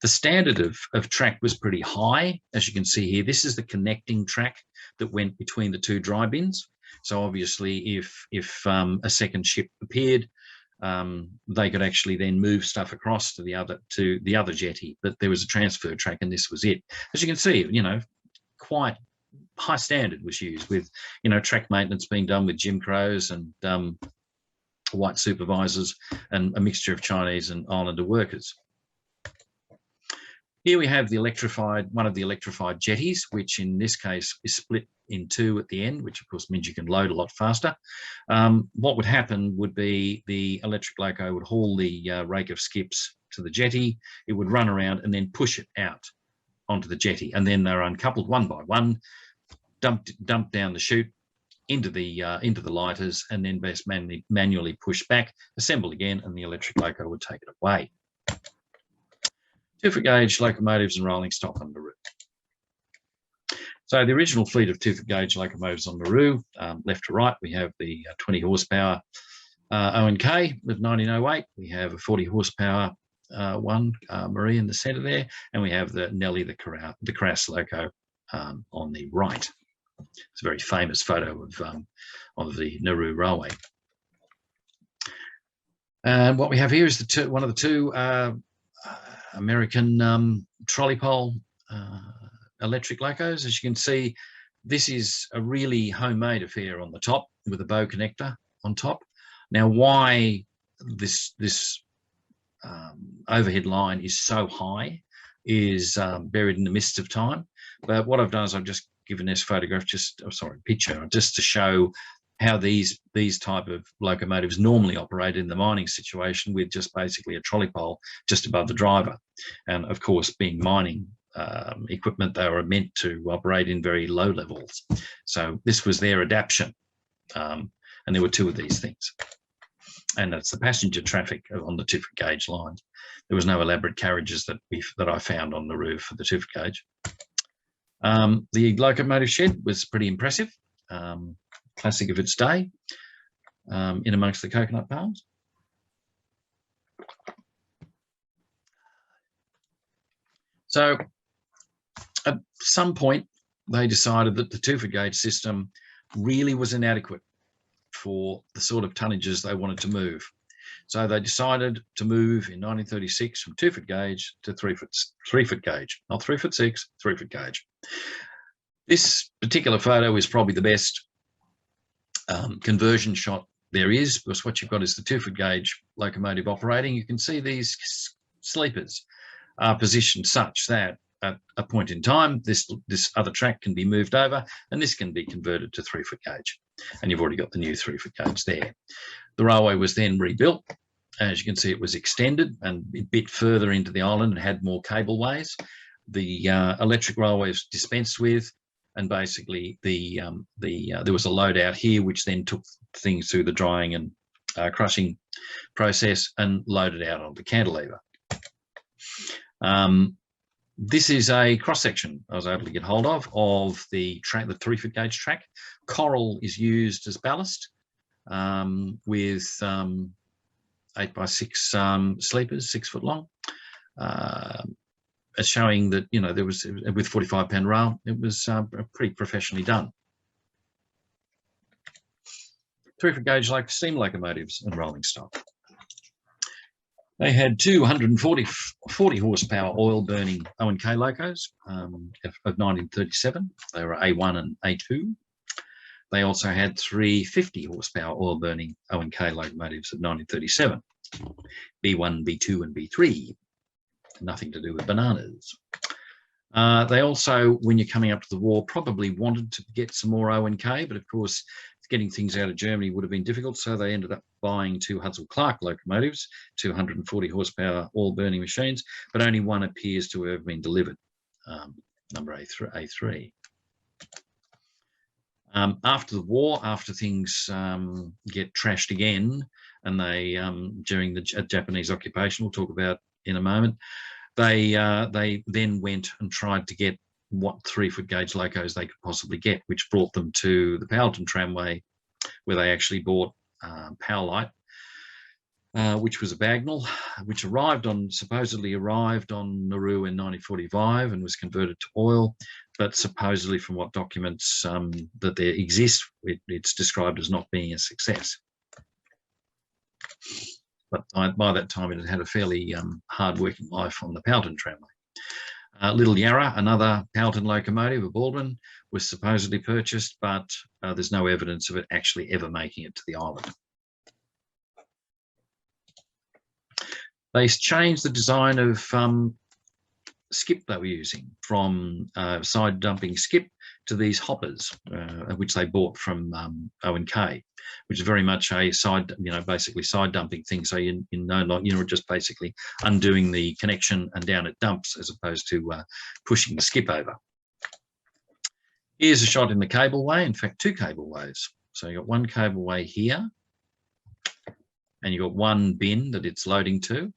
The standard of track was pretty high. As you can see here, this is the connecting track that went between the 2 dry bins. So obviously if a second ship appeared, they could actually then move stuff across to the other jetty, but there was a transfer track and this was it. As you can see, quite high standard was used with, track maintenance being done with Jim Crows and white supervisors and a mixture of Chinese and Islander workers. Here we have one of the electrified jetties, which in this case is split in 2 at the end, which of course means you can load a lot faster. What would happen would be the electric loco would haul the rake of skips to the jetty. It would run around and then push it out onto the jetty, and then they're uncoupled one by one, dumped down the chute into the lighters, and then best manually pushed back, assembled again, and the electric loco would take it away. 2-foot gauge locomotives and rolling stock on Nauru. So the original fleet of 2-foot gauge locomotives on Nauru, left to right, we have the 20 horsepower O&K with 1908. We have a 40 horsepower one, Marie in the centre there, and we have the Nelly, the Carass loco on the right. It's a very famous photo of the Nauru Railway. And what we have here is one of the two American trolley pole electric locos. As you can see, this is a really homemade affair on the top with a bow connector on top. Now, why this overhead line is so high is buried in the mist of time. But what I've done is I've just given this photograph, picture, just to show how these type of locomotives normally operate in the mining situation, with just basically a trolley pole just above the driver. And of course, being mining equipment, they were meant to operate in very low levels. So this was their adaptation. And there were two of these things. And that's the passenger traffic on the 2-foot gauge lines. There was no elaborate carriages that I found on Nauru for the 2-foot gauge. The locomotive shed was pretty impressive, classic of its day, in amongst the coconut palms. So at some point, they decided that the 2-foot gauge system really was inadequate for the sort of tonnages they wanted to move. So they decided to move in 1936 from 2-foot gauge to 3-foot gauge, not 3'6", 3-foot gauge. This particular photo is probably the best conversion shot there is, because what you've got is the 2-foot gauge locomotive operating. You can see these sleepers are positioned such that at a point in time, this other track can be moved over, and this can be converted to 3-foot gauge. And you've already got the new 3-foot gauge there. The railway was then rebuilt. As you can see, it was extended and a bit further into the island and had more cableways. The electric railway was dispensed with, and basically there was a loadout here, which then took things through the drying and crushing process and loaded out onto cantilever. This is a cross-section I was able to get hold of the 3-foot gauge track. Coral is used as ballast with 8x6 sleepers, 6 foot long, showing that, you know, there was, with 45-pound rail, it was pretty professionally done. 3-foot gauge like steam locomotives and rolling stock. They had 240 horsepower oil burning O&K locos of 1937. They were A1 and A2. They also had 3 50 horsepower oil burning O&K locomotives of 1937. B1, B2 and B3. Nothing to do with bananas. They also, when you're coming up to the war, probably wanted to get some more O&K, but of course, getting things out of Germany would have been difficult, so they ended up buying 2 Hudsell-Clark locomotives, 240 horsepower oil-burning machines, but only one appears to have been delivered, number A3. After the war, after things get trashed again, and they, during the Japanese occupation, we'll talk about in a moment, they then went and tried to get what 3-foot gauge locos they could possibly get, which brought them to the Powelton Tramway, where they actually bought Powlight, which was a Bagnall, which supposedly arrived on Nauru in 1945 and was converted to oil, but supposedly from what documents that there exist, it's described as not being a success. But by that time, it had had a fairly hard-working life on the Powelton Tramway. Little Yarra, another Powelton locomotive, a Baldwin, was supposedly purchased, but there's no evidence of it actually ever making it to the island. They changed the design of skip they were using from side dumping skip to these hoppers, which they bought from O&K, which is very much a side, basically side dumping thing. So you're just basically undoing the connection and down it dumps, as opposed to pushing the skip over. Here's a shot in the cableway, in fact, 2 cableways. So you've got one cableway here, and you've got one bin that it's loading to,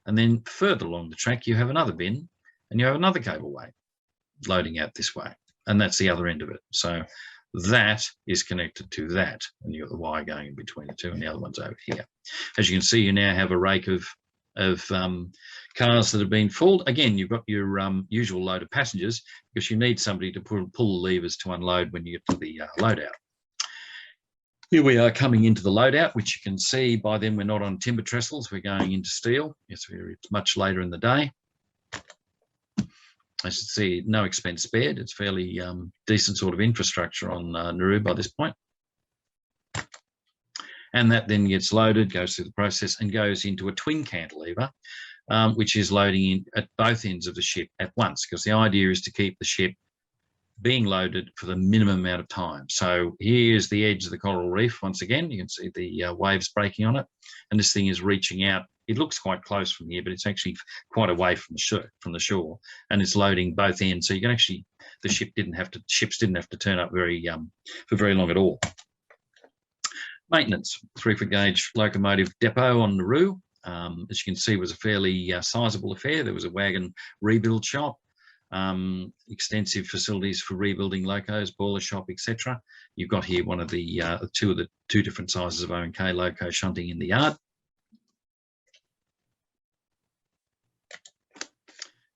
and then further along the track you have another bin, and you have another cableway loading out this way, and that's the other end of it. So that is connected to that, and you've got the wire going in between the two, and the other one's over here. As you can see, you now have a rake of cars that have been full. Again, you've got your usual load of passengers, because you need somebody to pull the levers to unload when you get to the loadout. Here we are coming into the loadout, which you can see by then we're not on timber trestles, we're going into steel. It's much later in the day. As you see, no expense spared. It's fairly decent sort of infrastructure on Nauru by this point. And that then gets loaded, goes through the process and goes into a twin cantilever, which is loading in at both ends of the ship at once, because the idea is to keep the ship being loaded for the minimum amount of time. So here's the edge of the coral reef. Once again, you can see the waves breaking on it. And this thing is reaching out. It looks quite close from here, but it's actually quite away from the shore, and it's loading both ends. So you can actually, ships didn't have to turn up for very long at all. Maintenance, 3-foot gauge locomotive depot on Nauru. As you can see, was a fairly sizable affair. There was a wagon rebuild shop, extensive facilities for rebuilding locos, boiler shop, etc. You've got here one of the two different sizes of O&K loco shunting in the yard.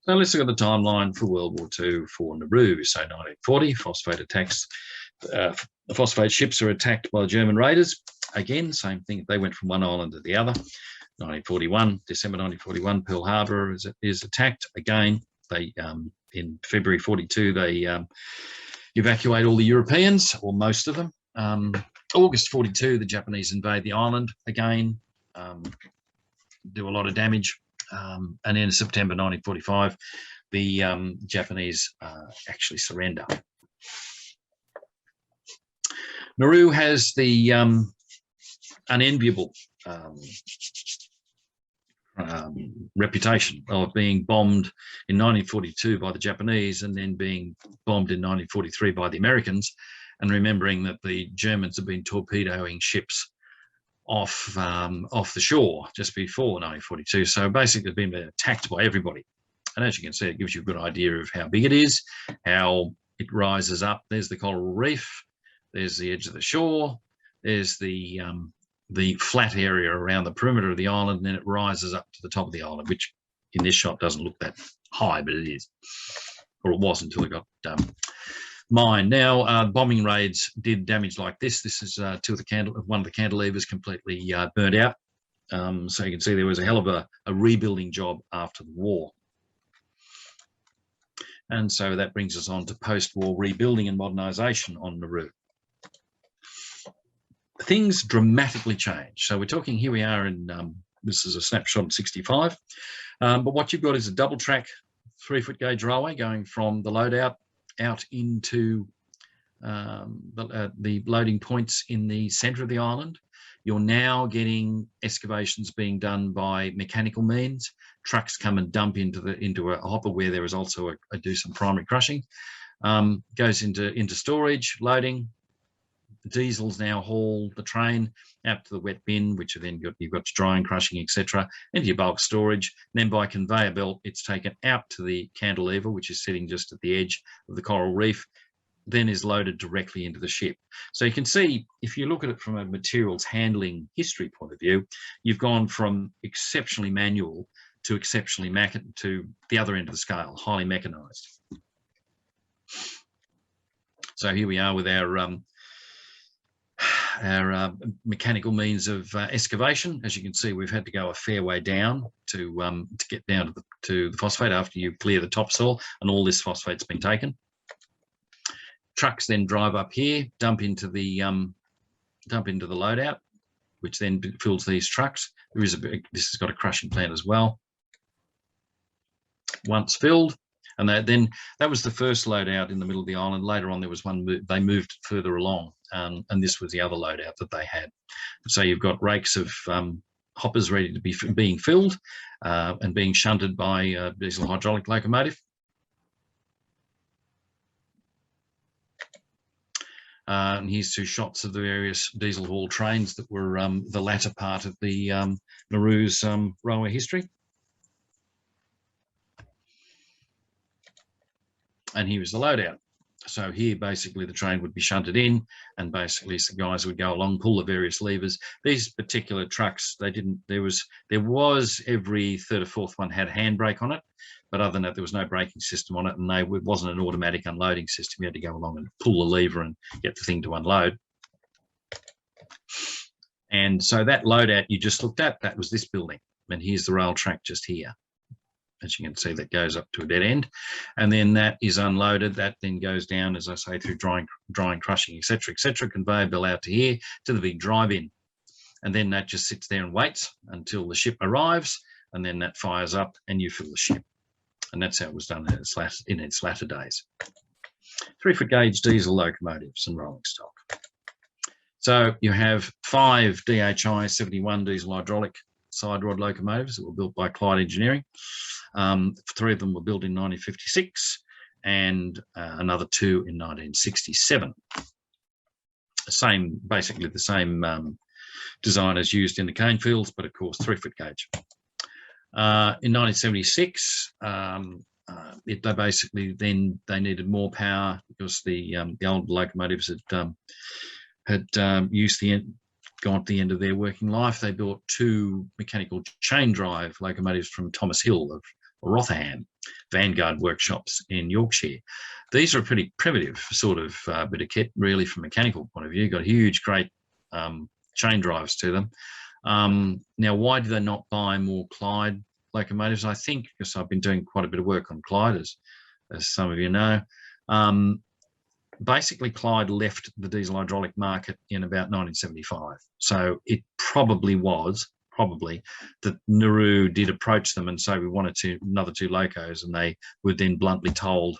So let's look at the timeline for World War II for Nauru. So 1940, Phosphate attacks. The Phosphate ships are attacked by the German raiders. Again, same thing. They went from one island to the other. 1941, December 1941, Pearl Harbor is attacked. Again, they in February 42, they evacuate all the Europeans, or most of them. August 42, the Japanese invade the island. Again, do a lot of damage. And then in September 1945, the Japanese actually surrender. Nauru has the unenviable reputation of being bombed in 1942 by the Japanese and then being bombed in 1943 by the Americans, and remembering that the Germans have been torpedoing ships off the shore just before 1942. So basically been attacked by everybody. And as you can see, it gives you a good idea of how big it is, how it rises up. There's the coral reef, there's the edge of the shore, there's the flat area around the perimeter of the island, and then it rises up to the top of the island, which in this shot doesn't look that high, but it is, or it was until it got mined. Now, bombing raids did damage like this. This is one of the cantilevers completely burnt out. So you can see there was a hell of a rebuilding job after the war. And so that brings us on to post-war rebuilding and modernisation on Nauru. Things dramatically changed. So we're talking, here we are in, this is a snapshot in 65. But what you've got is a double track 3-foot gauge railway going from the loadout out into the loading points in the centre of the island. You're now getting excavations being done by mechanical means. Trucks come and dump into a hopper where there is also do some primary crushing. Goes into storage, loading. The diesels now haul the train out to the wet bin, which then you've got your drying, crushing, etc., into your bulk storage. And then by conveyor belt, it's taken out to the cantilever, which is sitting just at the edge of the coral reef, then is loaded directly into the ship. So you can see, if you look at it from a materials handling history point of view, you've gone from exceptionally manual to exceptionally to the other end of the scale, highly mechanised. So here we are with our mechanical means of excavation. As you can see, we've had to go a fair way down to get down to the phosphate after you clear the topsoil, and all this phosphate's been taken. Trucks then drive up here, dump into the loadout, which then fills these trucks. This has got a crushing plant as well. Once filled, and that was the first loadout in the middle of the island. Later on, there was one they moved further along, and this was the other loadout that they had. So you've got rakes of hoppers ready to be being filled and being shunted by a diesel hydraulic locomotive. And here's two shots of the various diesel haul trains that were the latter part of the Nauru's railway history. And here is the loadout. So here, basically, the train would be shunted in, and basically the guys would go along, pull the various levers. These particular trucks, there was every third or fourth one had a handbrake on it, but other than that, there was no braking system on it, and it wasn't an automatic unloading system. You had to go along and pull the lever and get the thing to unload. And so that loadout you just looked at, that was this building. And here's the rail track just here. As you can see, that goes up to a dead end. And then that is unloaded. That then goes down, as I say, through drying, crushing, etc., conveyor belt out to here to the big drive-in. And then that just sits there and waits until the ship arrives, and then that fires up and you fill the ship. And that's how it was done in its latter days. 3-foot gauge diesel locomotives and rolling stock. So you have 5 DHI 71 diesel hydraulic side rod locomotives that were built by Clyde Engineering. 3 of them were built in 1956 and another 2 in 1967. Basically the same design as used in the cane fields, but of course 3-foot gauge. In 1976, they needed more power because the old locomotives had gone to the end of their working life. They built 2 mechanical chain drive locomotives from Thomas Hill of Rotherham Vanguard workshops in Yorkshire. These are a pretty primitive sort of bit of kit, really, from a mechanical point of view. Got huge, great chain drives to them. Now, why do they not buy more Clyde locomotives? I think because I've been doing quite a bit of work on Clyde, as some of you know. Basically, Clyde left the diesel hydraulic market in about 1975. So it probably that Nauru did approach them and say, we wanted another 2 locos, and they were then bluntly told,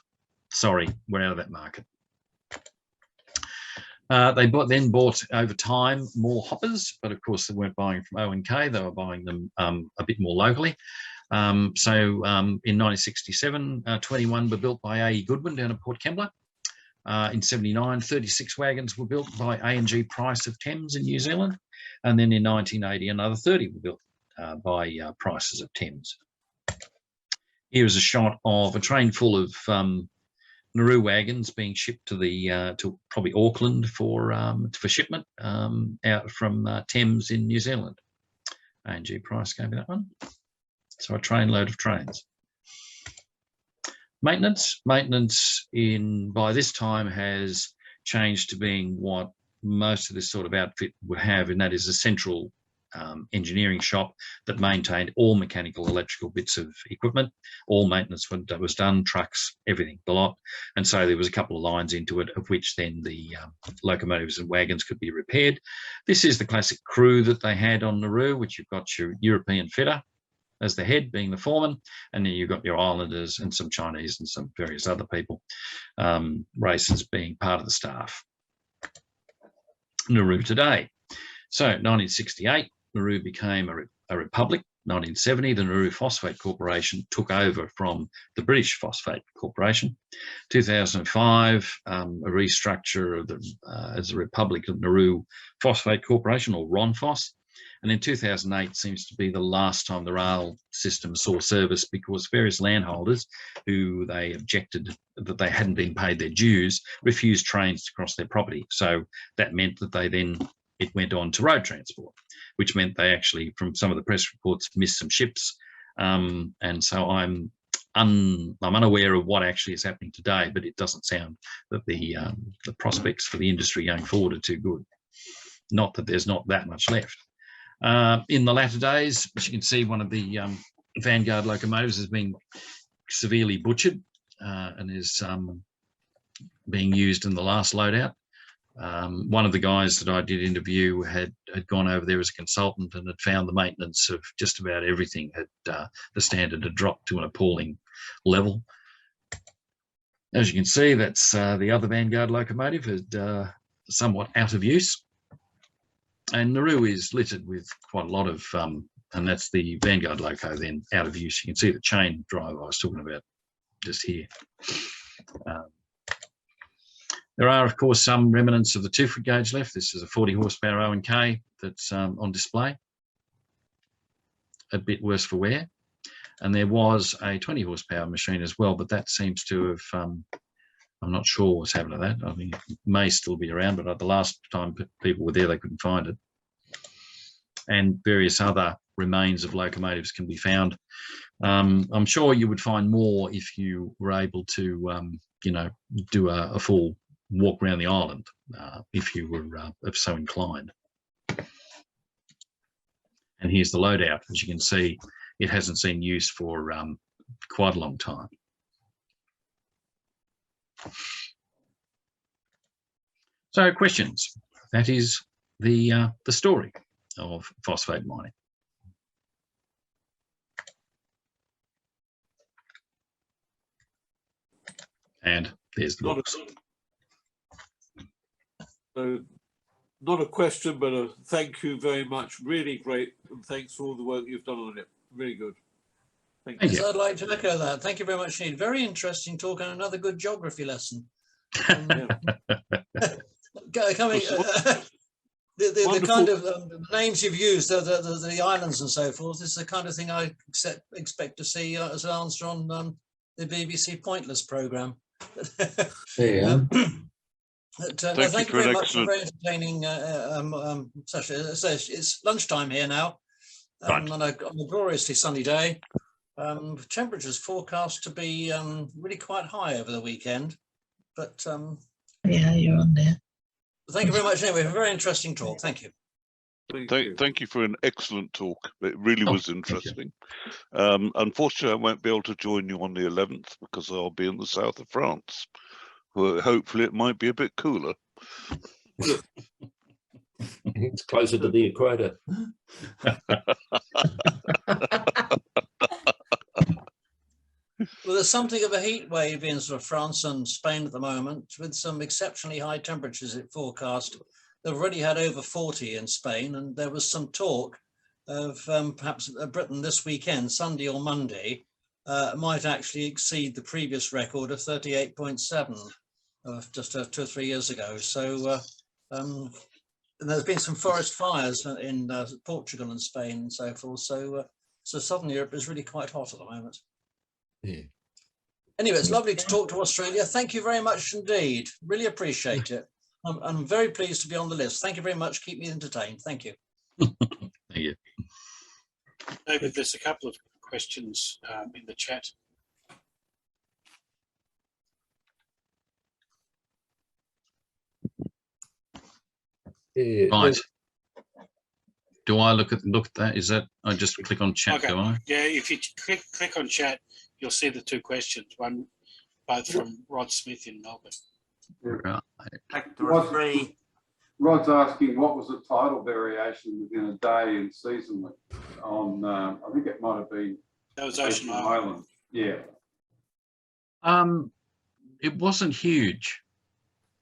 sorry, we're out of that market. They then bought over time more hoppers, but of course they weren't buying from O&K, they were buying them a bit more locally. In 1967, 21 were built by A.E. Goodwin down at Port Kembla. In 79, 36 wagons were built by A&G Price of Thames in New Zealand. And then in 1980, another 30 were built by Prices of Thames. Here is a shot of a train full of Nauru wagons being shipped to probably Auckland for shipment out from Thames in New Zealand. A&G Price gave me that one. So a trainload of trains. Maintenance by this time has changed to being what most of this sort of outfit would have, and that is a central engineering shop that maintained all mechanical, electrical bits of equipment. All maintenance that was done, trucks, everything, the lot. And so there was a couple of lines into it, of which then the locomotives and wagons could be repaired. This is the classic crew that they had on Nauru, which you've got your European fitter as the head, being the foreman, and then you've got your islanders and some Chinese and some various other people, racers being part of the staff. Nauru today. So 1968, Nauru became a republic. 1970, the Nauru Phosphate Corporation took over from the British Phosphate Corporation. 2005, a restructure of as a Republic of Nauru Phosphate Corporation, or RONFOS. And then 2008 seems to be the last time the rail system saw service, because various landholders who they objected that they hadn't been paid their dues refused trains to cross their property. So that meant that it went on to road transport, which meant they actually, from some of the press reports, missed some ships. And so I'm unaware of what actually is happening today, but it doesn't sound that the prospects for the industry going forward are too good. Not that there's not that much left. In the latter days, as you can see, one of the Vanguard locomotives has been severely butchered and is being used in the last loadout. One of the guys that I did interview had gone over there as a consultant and had found the maintenance of just about everything the standard had dropped to an appalling level. As you can see, that's the other Vanguard locomotive, had somewhat out of use. And Nauru is littered with quite a lot of, and that's the Vanguard loco then out of use. You can see the chain drive I was talking about just here. There are, of course, some remnants of the 2-foot gauge left. This is a 40 horsepower O&K that's on display, a bit worse for wear. And there was a 20 horsepower machine as well, but that seems to have, I'm not sure what's happened to that. I think it may still be around, but the last time people were there, they couldn't find it. And various other remains of locomotives can be found. I'm sure you would find more if you were able to, do a full walk around the island, if you were so inclined. And here's the loadout. As you can see, it hasn't seen use for quite a long time. So questions. That is the story of phosphate mining. And there's the books. So, not a question, but a thank you very much. Really great, and thanks for all the work you've done on it. Really good. Thank you. Yes, I'd like to echo that. Thank you very much, Sinead. Very interesting talk and another good geography lesson. Coming, the kind of names you've used, the islands and so forth, is the kind of thing I expect to see as an answer on the BBC Pointless programme. Yeah. Thank you very much for a very entertaining session. It's lunchtime here now, Right. on a gloriously sunny day. Temperatures forecast to be really quite high over the weekend, but Yeah, you're on there. thank you very much anyway. A very interesting talk. Thank you. Thank you for an excellent talk. It really was interesting. Unfortunately, I won't be able to join you on the 11th because I'll be in the south of France. Well, hopefully it might be a bit cooler. It's closer to the equator. Well, there's something of a heat wave in sort of France and Spain at the moment, with some exceptionally high temperatures it forecast. They've already had over 40 in Spain, and there was some talk of perhaps Britain this weekend, Sunday or Monday, might actually exceed the previous record of 38.7 just 2 or 3 years ago. So and there's been some forest fires in Portugal and Spain and so forth. So Southern Europe is really quite hot at the moment. Yeah. Anyway, it's lovely to talk to Australia. Thank you very much indeed. Really appreciate it. I'm very pleased to be on the list. Thank you very much. Keep me entertained. Thank you. Thank you. David, there's a couple of questions in the chat. Yeah. Right. Do I look at that? Is that I just click on chat? Okay. Do I? Yeah, if you click on chat, you'll see the two questions. One, both from Rod Smith in Melbourne. Right. Rod's asking what was the tidal variation within a day and seasonally on, I think it might have been That was Ocean Island. Yeah. It wasn't huge.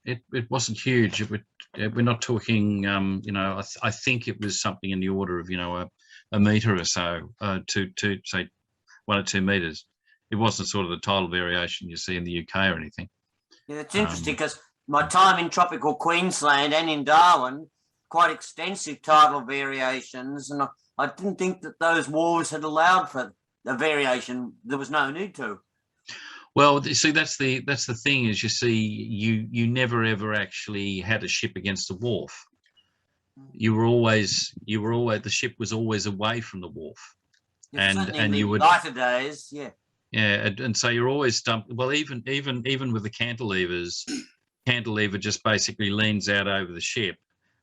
It wasn't huge. We're not talking. You know, I think it was something in the order of a metre or so to say 1 or 2 metres. It wasn't sort of the tidal variation you see in the UK or anything. Yeah, it's interesting because my time in tropical Queensland and in Darwin, quite extensive tidal variations, and I didn't think that those waters had allowed for the variation. There was no need to. Well, see, that's the thing is, you see, you never ever actually had a ship against a wharf. You were always the ship was always away from the wharf, and you would lighter days, yeah. Yeah, and so you're always dumped. Well, even with the cantilevers, cantilever just basically leans out over the ship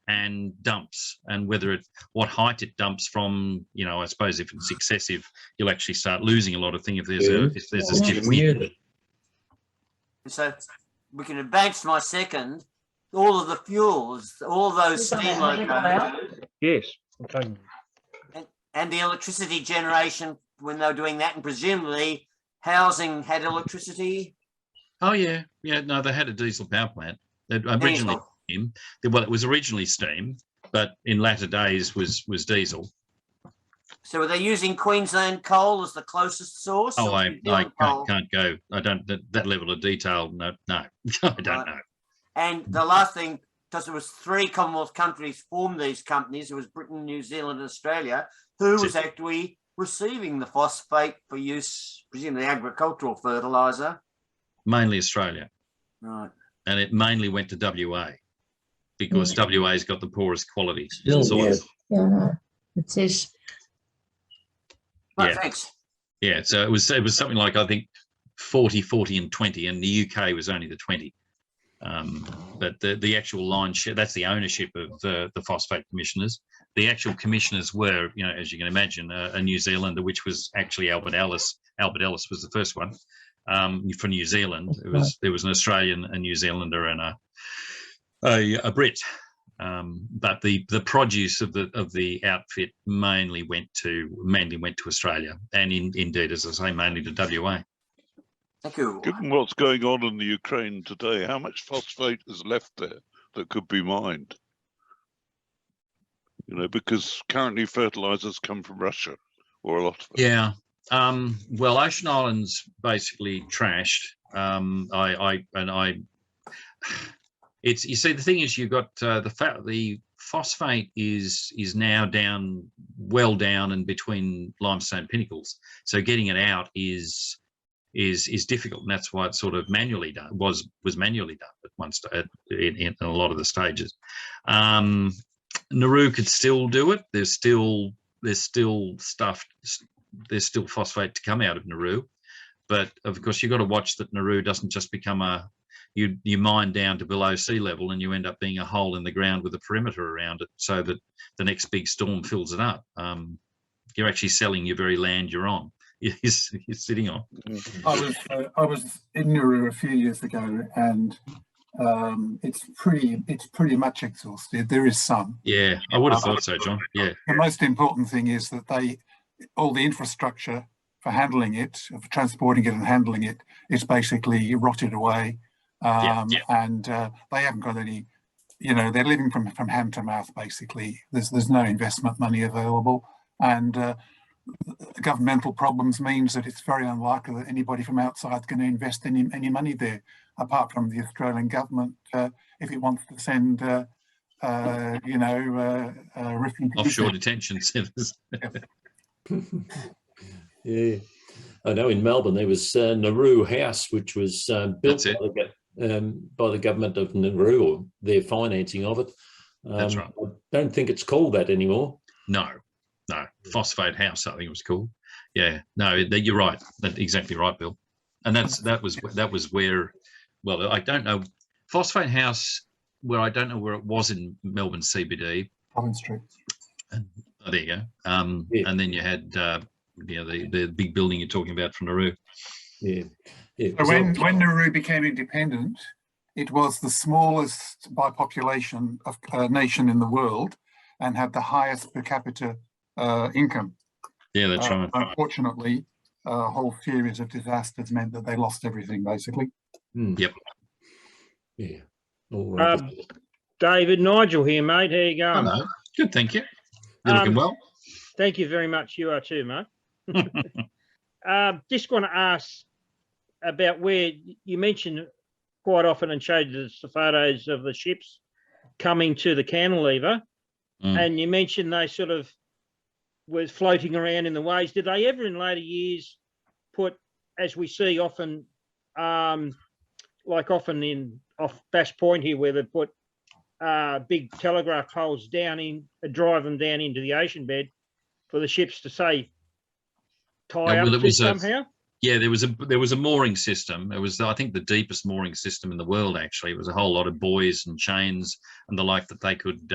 and dumps. And what height it dumps from, I suppose if it's excessive, you'll actually start losing a lot of things if there's a ship wind. So we can advance to my second. All of the fuels, all those steam locomotives. Yes. Okay. And the electricity generation when they were doing that, and presumably housing had electricity. Oh yeah, no, they had a diesel power plant. Originally steam. Well, it was originally steam, but in latter days was diesel. So were they using Queensland coal as the closest source? Oh, I can't go. I don't that level of detail. No, I don't know. And the last thing, because there was 3 Commonwealth countries formed these companies. It was Britain, New Zealand, and Australia. Who was actually receiving the phosphate for use, presumably agricultural fertiliser? Mainly Australia. Right. And it mainly went to WA because WA's got the poorest quality soils. Yeah, it is. Right, thanks. Yeah, so it was something like, I think 40, 40 and 20, and the UK was only the 20. But the actual line share, that's the ownership of the phosphate commissioners. The actual commissioners were, you know, as you can imagine, a New Zealander, which was actually Albert Ellis. Albert Ellis was the first one for New Zealand. There was an Australian, a New Zealander, and a Brit. But the produce of the outfit mainly went to Australia, and indeed, as I say, mainly to WA. Thank you. Given what's going on in the Ukraine today, how much phosphate is left there that could be mined? You know, because currently fertilizers come from Russia, or a lot of it. Yeah. Well, Ocean Island's basically trashed. It's, you see, the thing is, you've got the phosphate is now well down and between limestone pinnacles. So getting it out is difficult, and that's why it's sort of manually done. Was manually done at one stage in a lot of the stages. Nauru could still do it. There's still phosphate to come out of Nauru, but of course you've got to watch that Nauru doesn't just become you mine down to below sea level and you end up being a hole in the ground with a perimeter around it, so that the next big storm fills it up. You're actually selling your very land you're on. You're sitting on. I was in Nauru a few years ago, and it's pretty much exhausted. There is some. Yeah, I would have thought so, John. Yeah. The most important thing is that all the infrastructure for handling it, for transporting it and handling it, is basically rotted away. And they haven't got any, you know, they're living from hand to mouth, basically. There's no investment money available, and governmental problems means that it's very unlikely that anybody from outside is going to invest any money there, apart from the Australian government, if it wants to send, offshore detention centres. Yeah, I know in Melbourne there was Nauru House, which was built by the government of Nauru, or their financing of it. That's right. I don't think it's called that anymore. No, Phosphate House, I think it was called. Yeah, no, you're right. That's exactly right, Bill. And that was where. Well, I don't know. Phosphate House, where I don't know where it was in Melbourne CBD. Collins Street. Oh, there you go. And then you had the big building you're talking about from Nauru. Yeah. So when Nauru became independent, it was the smallest by population of nation in the world, and had the highest per capita income. Yeah, that's right. Unfortunately, a whole series of disasters meant that they lost everything, basically. Yep. Yeah. All right. David, Nigel here, mate. How you going? Hello. Good, thank you. You're looking well. Thank you very much. You are too, mate. Just want to ask about where you mentioned quite often and showed us the photos of the ships coming to the cantilever, and you mentioned they sort of was floating around in the waves. Did they ever in later years put, as we see often, like often off Bass Point here, where they put big telegraph poles down in, drive them down into the ocean bed for the ships to say tie up to somehow? Yeah, there was a mooring system. It was, I think, the deepest mooring system in the world. Actually, it was a whole lot of buoys and chains and the like that they could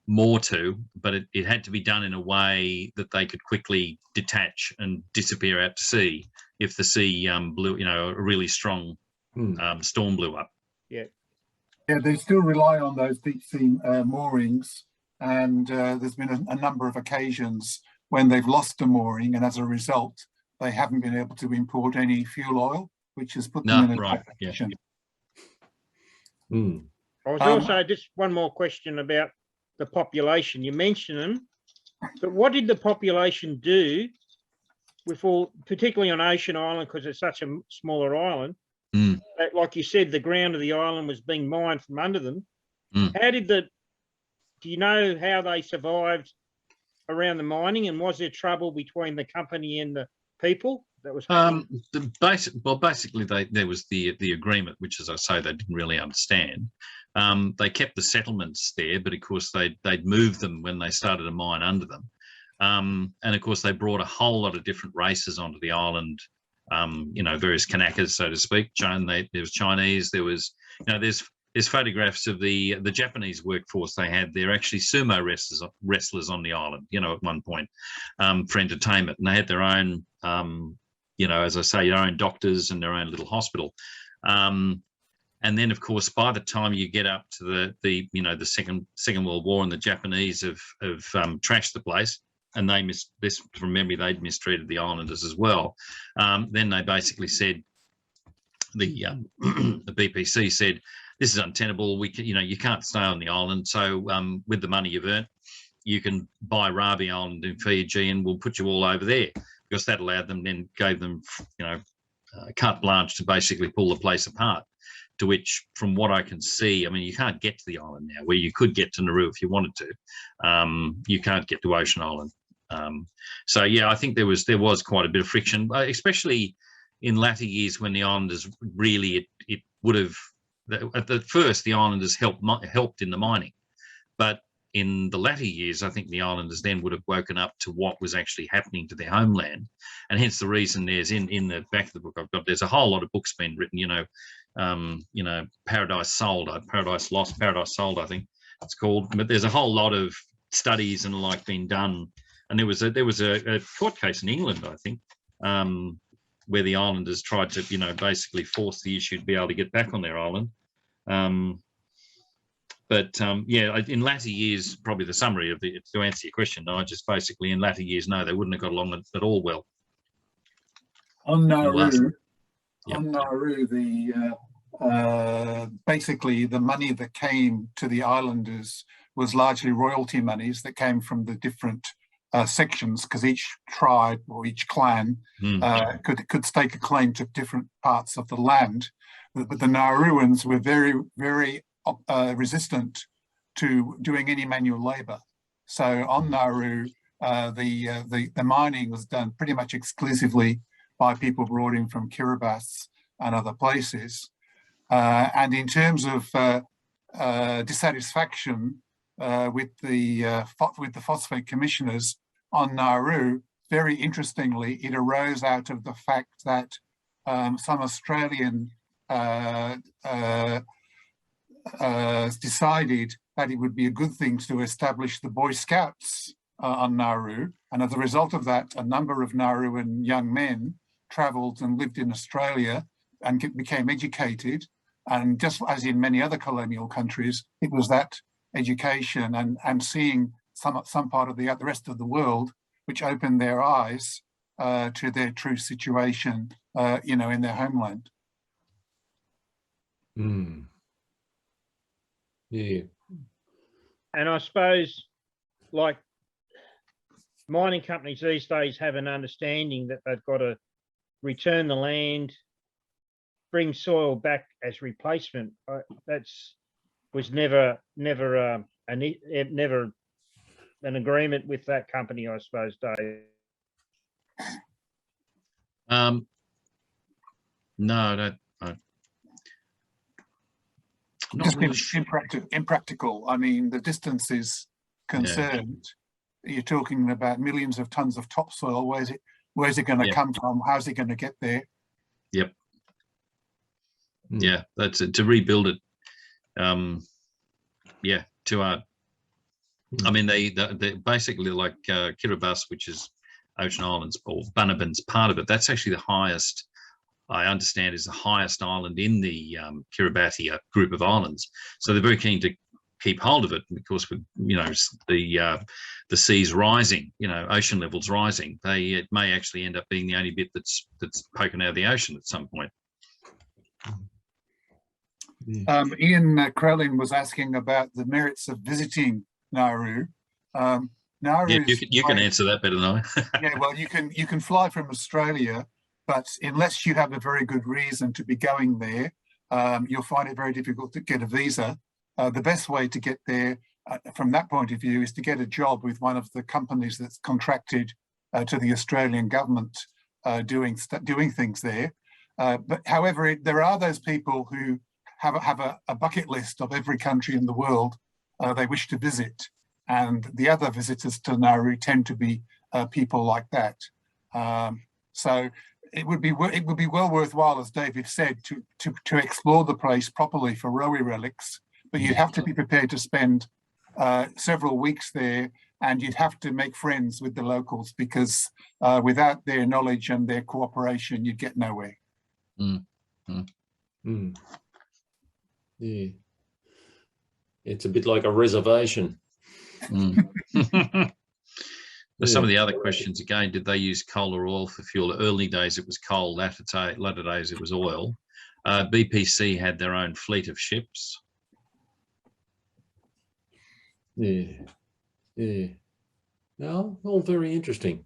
moor to, but it had to be done in a way that they could quickly detach and disappear out to sea if the sea blew, a really strong storm blew up. Yeah, they still rely on those deep sea moorings, and there's been a number of occasions when they've lost a mooring, and as a result, they haven't been able to import any fuel oil, which has put them in a tight position. I was also just one more question about the population. You mentioned them, but what did the population do with all, particularly on Ocean Island, because it's such a smaller island? That, like you said, the ground of the island was being mined from under them. How did do you know how they survived around the mining, and was there trouble between the company and the people? That was basically there was the agreement, which, as I say, they didn't really understand. They kept the settlements there, but of course they'd moved them when they started a mine under them, and of course they brought a whole lot of different races onto the island you know, various Kanakas, so to speak. There was Chinese. There was, you know, there's photographs of the Japanese workforce they had. They're actually sumo wrestlers on the island, you know, at one point, for entertainment, and they had their own, you know, as I say, their own doctors and their own little hospital. And then, of course, by the time you get up to the you know, the Second World War, and the Japanese have trashed the place, and from memory, they'd mistreated the islanders as well. Then they basically said, the BPC said, this is untenable. You know, you can't stay on the island. So with the money you've earned, you can buy Rabi Island in Fiji, and we'll put you all over there, because that allowed them, then gave them, you know, carte blanche to basically pull the place apart. To which, from what I can see, I mean, you can't get to the island now, where you could get to Nauru if you wanted to. You can't get to Ocean Island. So yeah, I think there was quite a bit of friction, especially in latter years, when the islanders really, it would have, at the first, the islanders helped in the mining, but in the latter years, I think the islanders then would have woken up to what was actually happening to their homeland, and hence the reason there's in the back of the book I've got, there's a whole lot of books being written, you know, Paradise Sold, Paradise Lost, Paradise Sold, I think it's called. But there's a whole lot of studies and like being done, and there was a court case in England, I think, where the islanders tried to, you know, basically force the issue to be able to get back on their island. Yeah, in latter years, probably the summary of it, to answer your question, no, just basically in latter years, no, they wouldn't have got along at all well. On Nauru, Yep. on Nauru, basically the money that came to the islanders was largely royalty monies that came from the different sections, because each tribe or each clan could stake a claim to different parts of the land. But the Nauruans were very, very resistant to doing any manual labour. So on Nauru, the mining was done pretty much exclusively by people brought in from Kiribati and other places. And in terms of dissatisfaction with the phosphate commissioners on Nauru, very interestingly, it arose out of the fact that some Australian decided that it would be a good thing to establish the Boy Scouts on Nauru. And as a result of that, a number of Nauruan young men travelled and lived in Australia and became educated. And just as in many other colonial countries, it was that education and seeing some part of the rest of the world which opened their eyes to their true situation, you know, in their homeland. Mm. Yeah. And I suppose, like, mining companies these days have an understanding that they've got to return the land, bring soil back as replacement. Was never an agreement with that company, I suppose, Dave. No, Just impractical. I mean, the distance is concerned. Yeah. You're talking about millions of tons of topsoil. Where's it going to come from? How's it going to get there? Yep. Yeah, that's it, to rebuild it. Yeah, too hard. I mean, they basically, like Kiribati, which is Ocean Islands, or Bunnaban's part of it. That's actually the highest, I understand, is the highest island in the Kiribati group of islands. So they're very keen to keep hold of it, because with, you know, the seas rising, you know, ocean levels rising, it may actually end up being the only bit that's poking out of the ocean at some point. Ian Krellin was asking about the merits of visiting Nauru. Nauru, you can answer that better than I. Yeah, well, you can fly from Australia, but unless you have a very good reason to be going there, you'll find it very difficult to get a visa. The best way to get there, from that point of view, is to get a job with one of the companies that's contracted to the Australian government doing things there. But however, there are those people who have a bucket list of every country in the world they wish to visit, and the other visitors to Nauru tend to be people like that. So it would be well worthwhile, as David said, to explore the place properly for Rowie relics, but you'd have to be prepared to spend several weeks there, and you'd have to make friends with the locals, because without their knowledge and their cooperation, you'd get nowhere. Yeah, it's a bit like a reservation. Some of the other questions again, did they use coal or oil for fuel? Early days it was coal, latter days it was oil. BPC had their own fleet of ships. Yeah. No, all very interesting.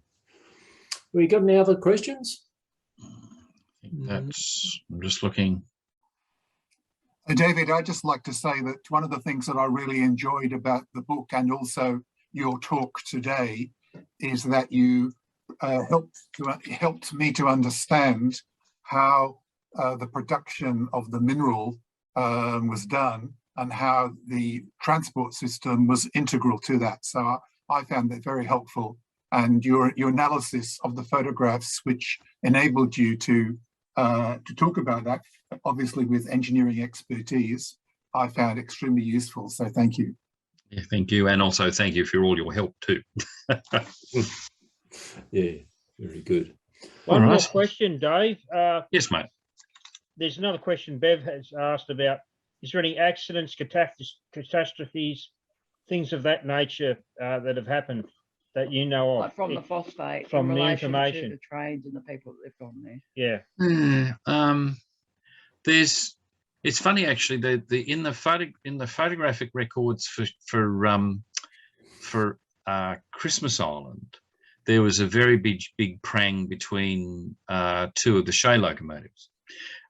We got any other questions? I'm just looking. David, I'd just like to say that one of the things that I really enjoyed about the book, and also your talk today, is that you helped me to understand how the production of the mineral was done, and how the transport system was integral to that. So I found that very helpful, and your analysis of the photographs, which enabled you to talk about that, obviously with engineering expertise, I found extremely useful. So thank you. Yeah, thank you, and also thank you for all your help too. Yeah, very good. One more question, Dave. Yes, mate. There's another question Bev has asked about. Is there any accidents, catastrophes, things of that nature that have happened that you know of? Like from the phosphate, from in the relation information. to the trades and the people that lived on there. Yeah. It's funny actually. In the photographic records for Christmas Island, there was a very big prang between two of the Shay locomotives,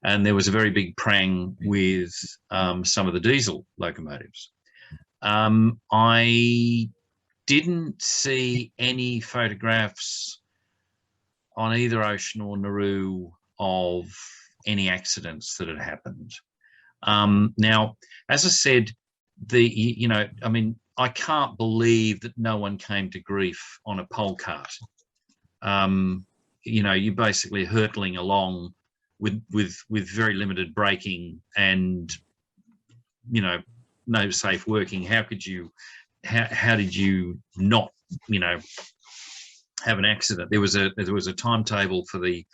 and there was a very big prang with some of the diesel locomotives. I didn't see any photographs on either Ocean or Nauru of any accidents that had happened. Now, as I said, I can't believe that no one came to grief on a pole cart. You're basically hurtling along with very limited braking and, no safe working. How did you not, have an accident? There was a timetable for the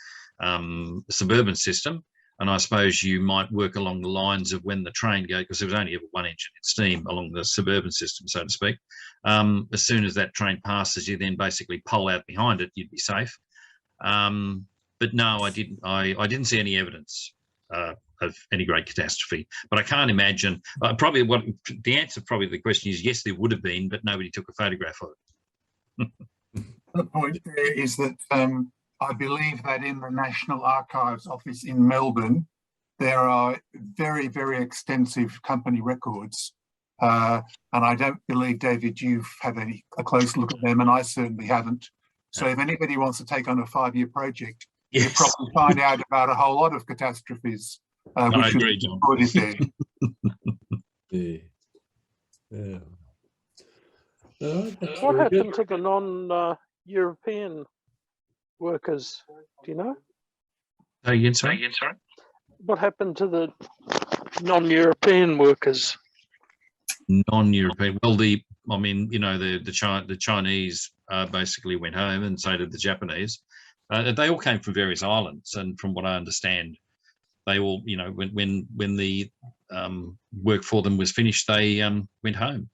Suburban system, and I suppose you might work along the lines of when the train goes, because there was only ever one engine in steam along the Suburban system, so to speak. As soon as that train passes, you then basically pull out behind it, you'd be safe. But no, I didn't see any evidence of any great catastrophe. But I can't imagine. Probably the answer to the question is yes, there would have been, but nobody took a photograph of it. The point there is that I believe that in the National Archives office in Melbourne, there are very, very extensive company records. And I don't believe, David, you've had a close look at them, and I certainly haven't. So if anybody wants to take on a 5-year project, you could probably find out about a whole lot of catastrophes. I agree, John. Yeah. What happened to the non-European workers? Do you know? Again, sorry. What happened to the non-European workers? Non-European. Well, the Chinese basically went home, and so did the Japanese. They all came from various islands, and from what I understand, they all, when the work for them was finished, they went home.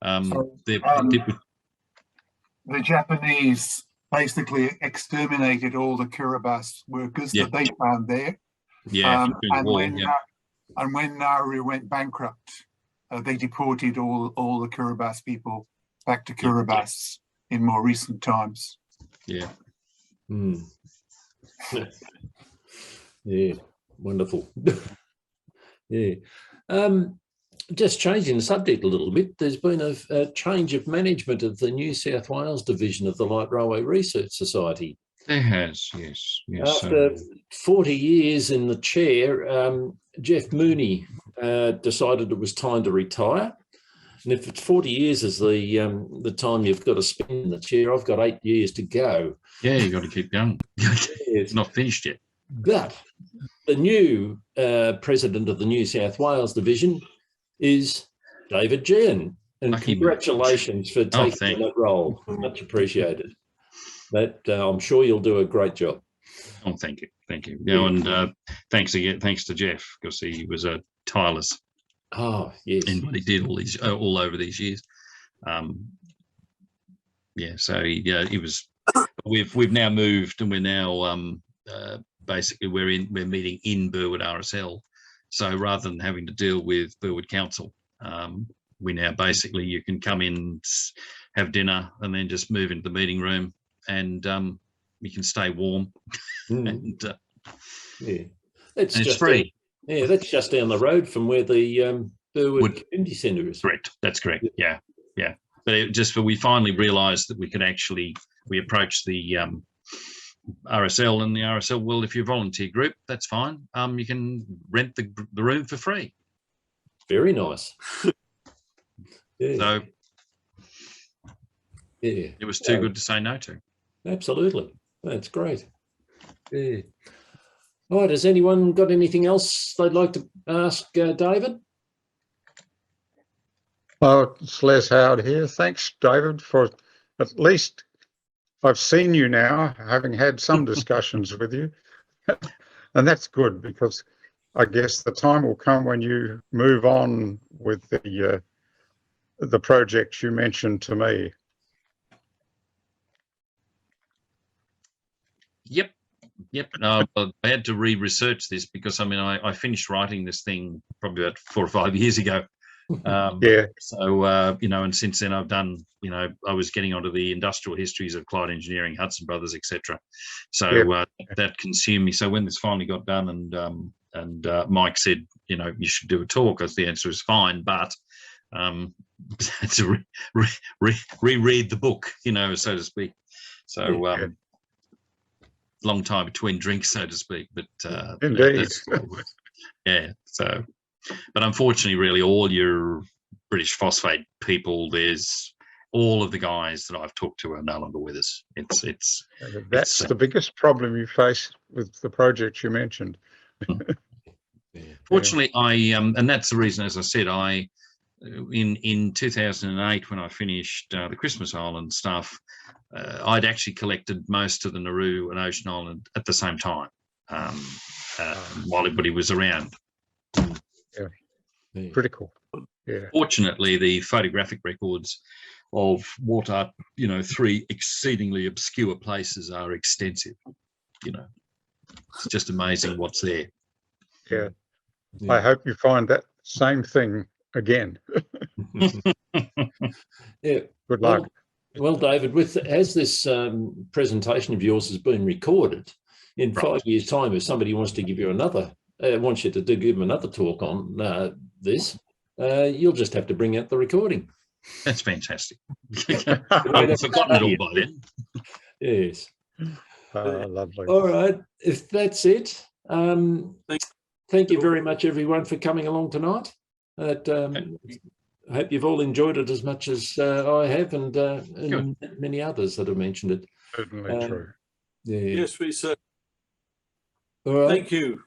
The Japanese basically exterminated all the Kiribati workers that they found there. And when Nauru went bankrupt, they deported all the Kiribati people back to Kiribati in more recent times. Yeah. Yeah, wonderful. Yeah. Just changing the subject a little bit, there's been a change of management of the New South Wales division of the Light Railway Research Society. There has, yes. After 40 years in the chair, Jeff Mooney decided it was time to retire. And if it's 40 years is the time you've got to spend in the chair, I've got 8 years to go. Yeah, you've got to keep going. It's not finished yet. But the new president of the New South Wales division is David Jehan. And Lucky congratulations for taking on that role. Much appreciated. That I'm sure you'll do a great job. Oh, thank you. Thank you. Yeah, and thanks again. Thanks to Jeff, because he was a tireless. Oh, yes. In what he did all over these years. Yeah, so he was. We've now moved, and we're now basically we're meeting in Burwood RSL. So rather than having to deal with Burwood Council, we now basically you can come in, have dinner, and then just move into the meeting room, and you can stay warm. And yeah, it's just free. Yeah, that's just down the road from where the Burwood Community Centre is. Correct. That's correct. Yeah, yeah. But we finally realised that we could we approached the RSL, and the RSL, well, if you're a volunteer group, that's fine. You can rent the room for free. Very nice. Yeah. So yeah, it was too good to say no to. Absolutely. That's great. Yeah. All right, has anyone got anything else they'd like to ask David? Oh, it's Les Howard here. Thanks, David, for at least I've seen you now, having had some discussions with you. And that's good, because I guess the time will come when you move on with the project you mentioned to me. Yep. Yep. No, I had to re-research this because, I mean, I finished writing this thing probably about 4 or 5 years ago. Yeah. So, you know, and since then I've done, you know, I was getting onto the industrial histories of Clyde Engineering, Hudson Brothers, etc. So that consumed me. So when this finally got done, and Mike said, you know, you should do a talk, as the answer is fine, but to reread the book, you know, so to speak. So long time between drinks, so to speak. But indeed, yeah. So, but unfortunately, really, all your British phosphate people, there's all of the guys that I've talked to are no longer with us. That's the biggest problem you face with the project you mentioned. Fortunately, and that's the reason, as I said, in 2008 when I finished the Christmas Island stuff, I'd actually collected most of the Nauru and Ocean Island at the same time while everybody was around. Yeah. Critical. Yeah. Fortunately, the photographic records of what are, you know, 3 exceedingly obscure places are extensive. You know, it's just amazing what's there. Yeah. I hope you find that same thing again. Yeah. Good luck. Well, David, as this presentation of yours has been recorded, in 5 years' time, if somebody wants to give you wants you to give them another talk on this, you'll just have to bring out the recording. That's fantastic. I've forgotten it all by then. Yes. Lovely. All right. If that's it, thank you very much, everyone, for coming along tonight. I hope you've all enjoyed it as much as I have, and many others that have mentioned it. Certainly true. Yeah. Yes, we certainly. All right. Thank you.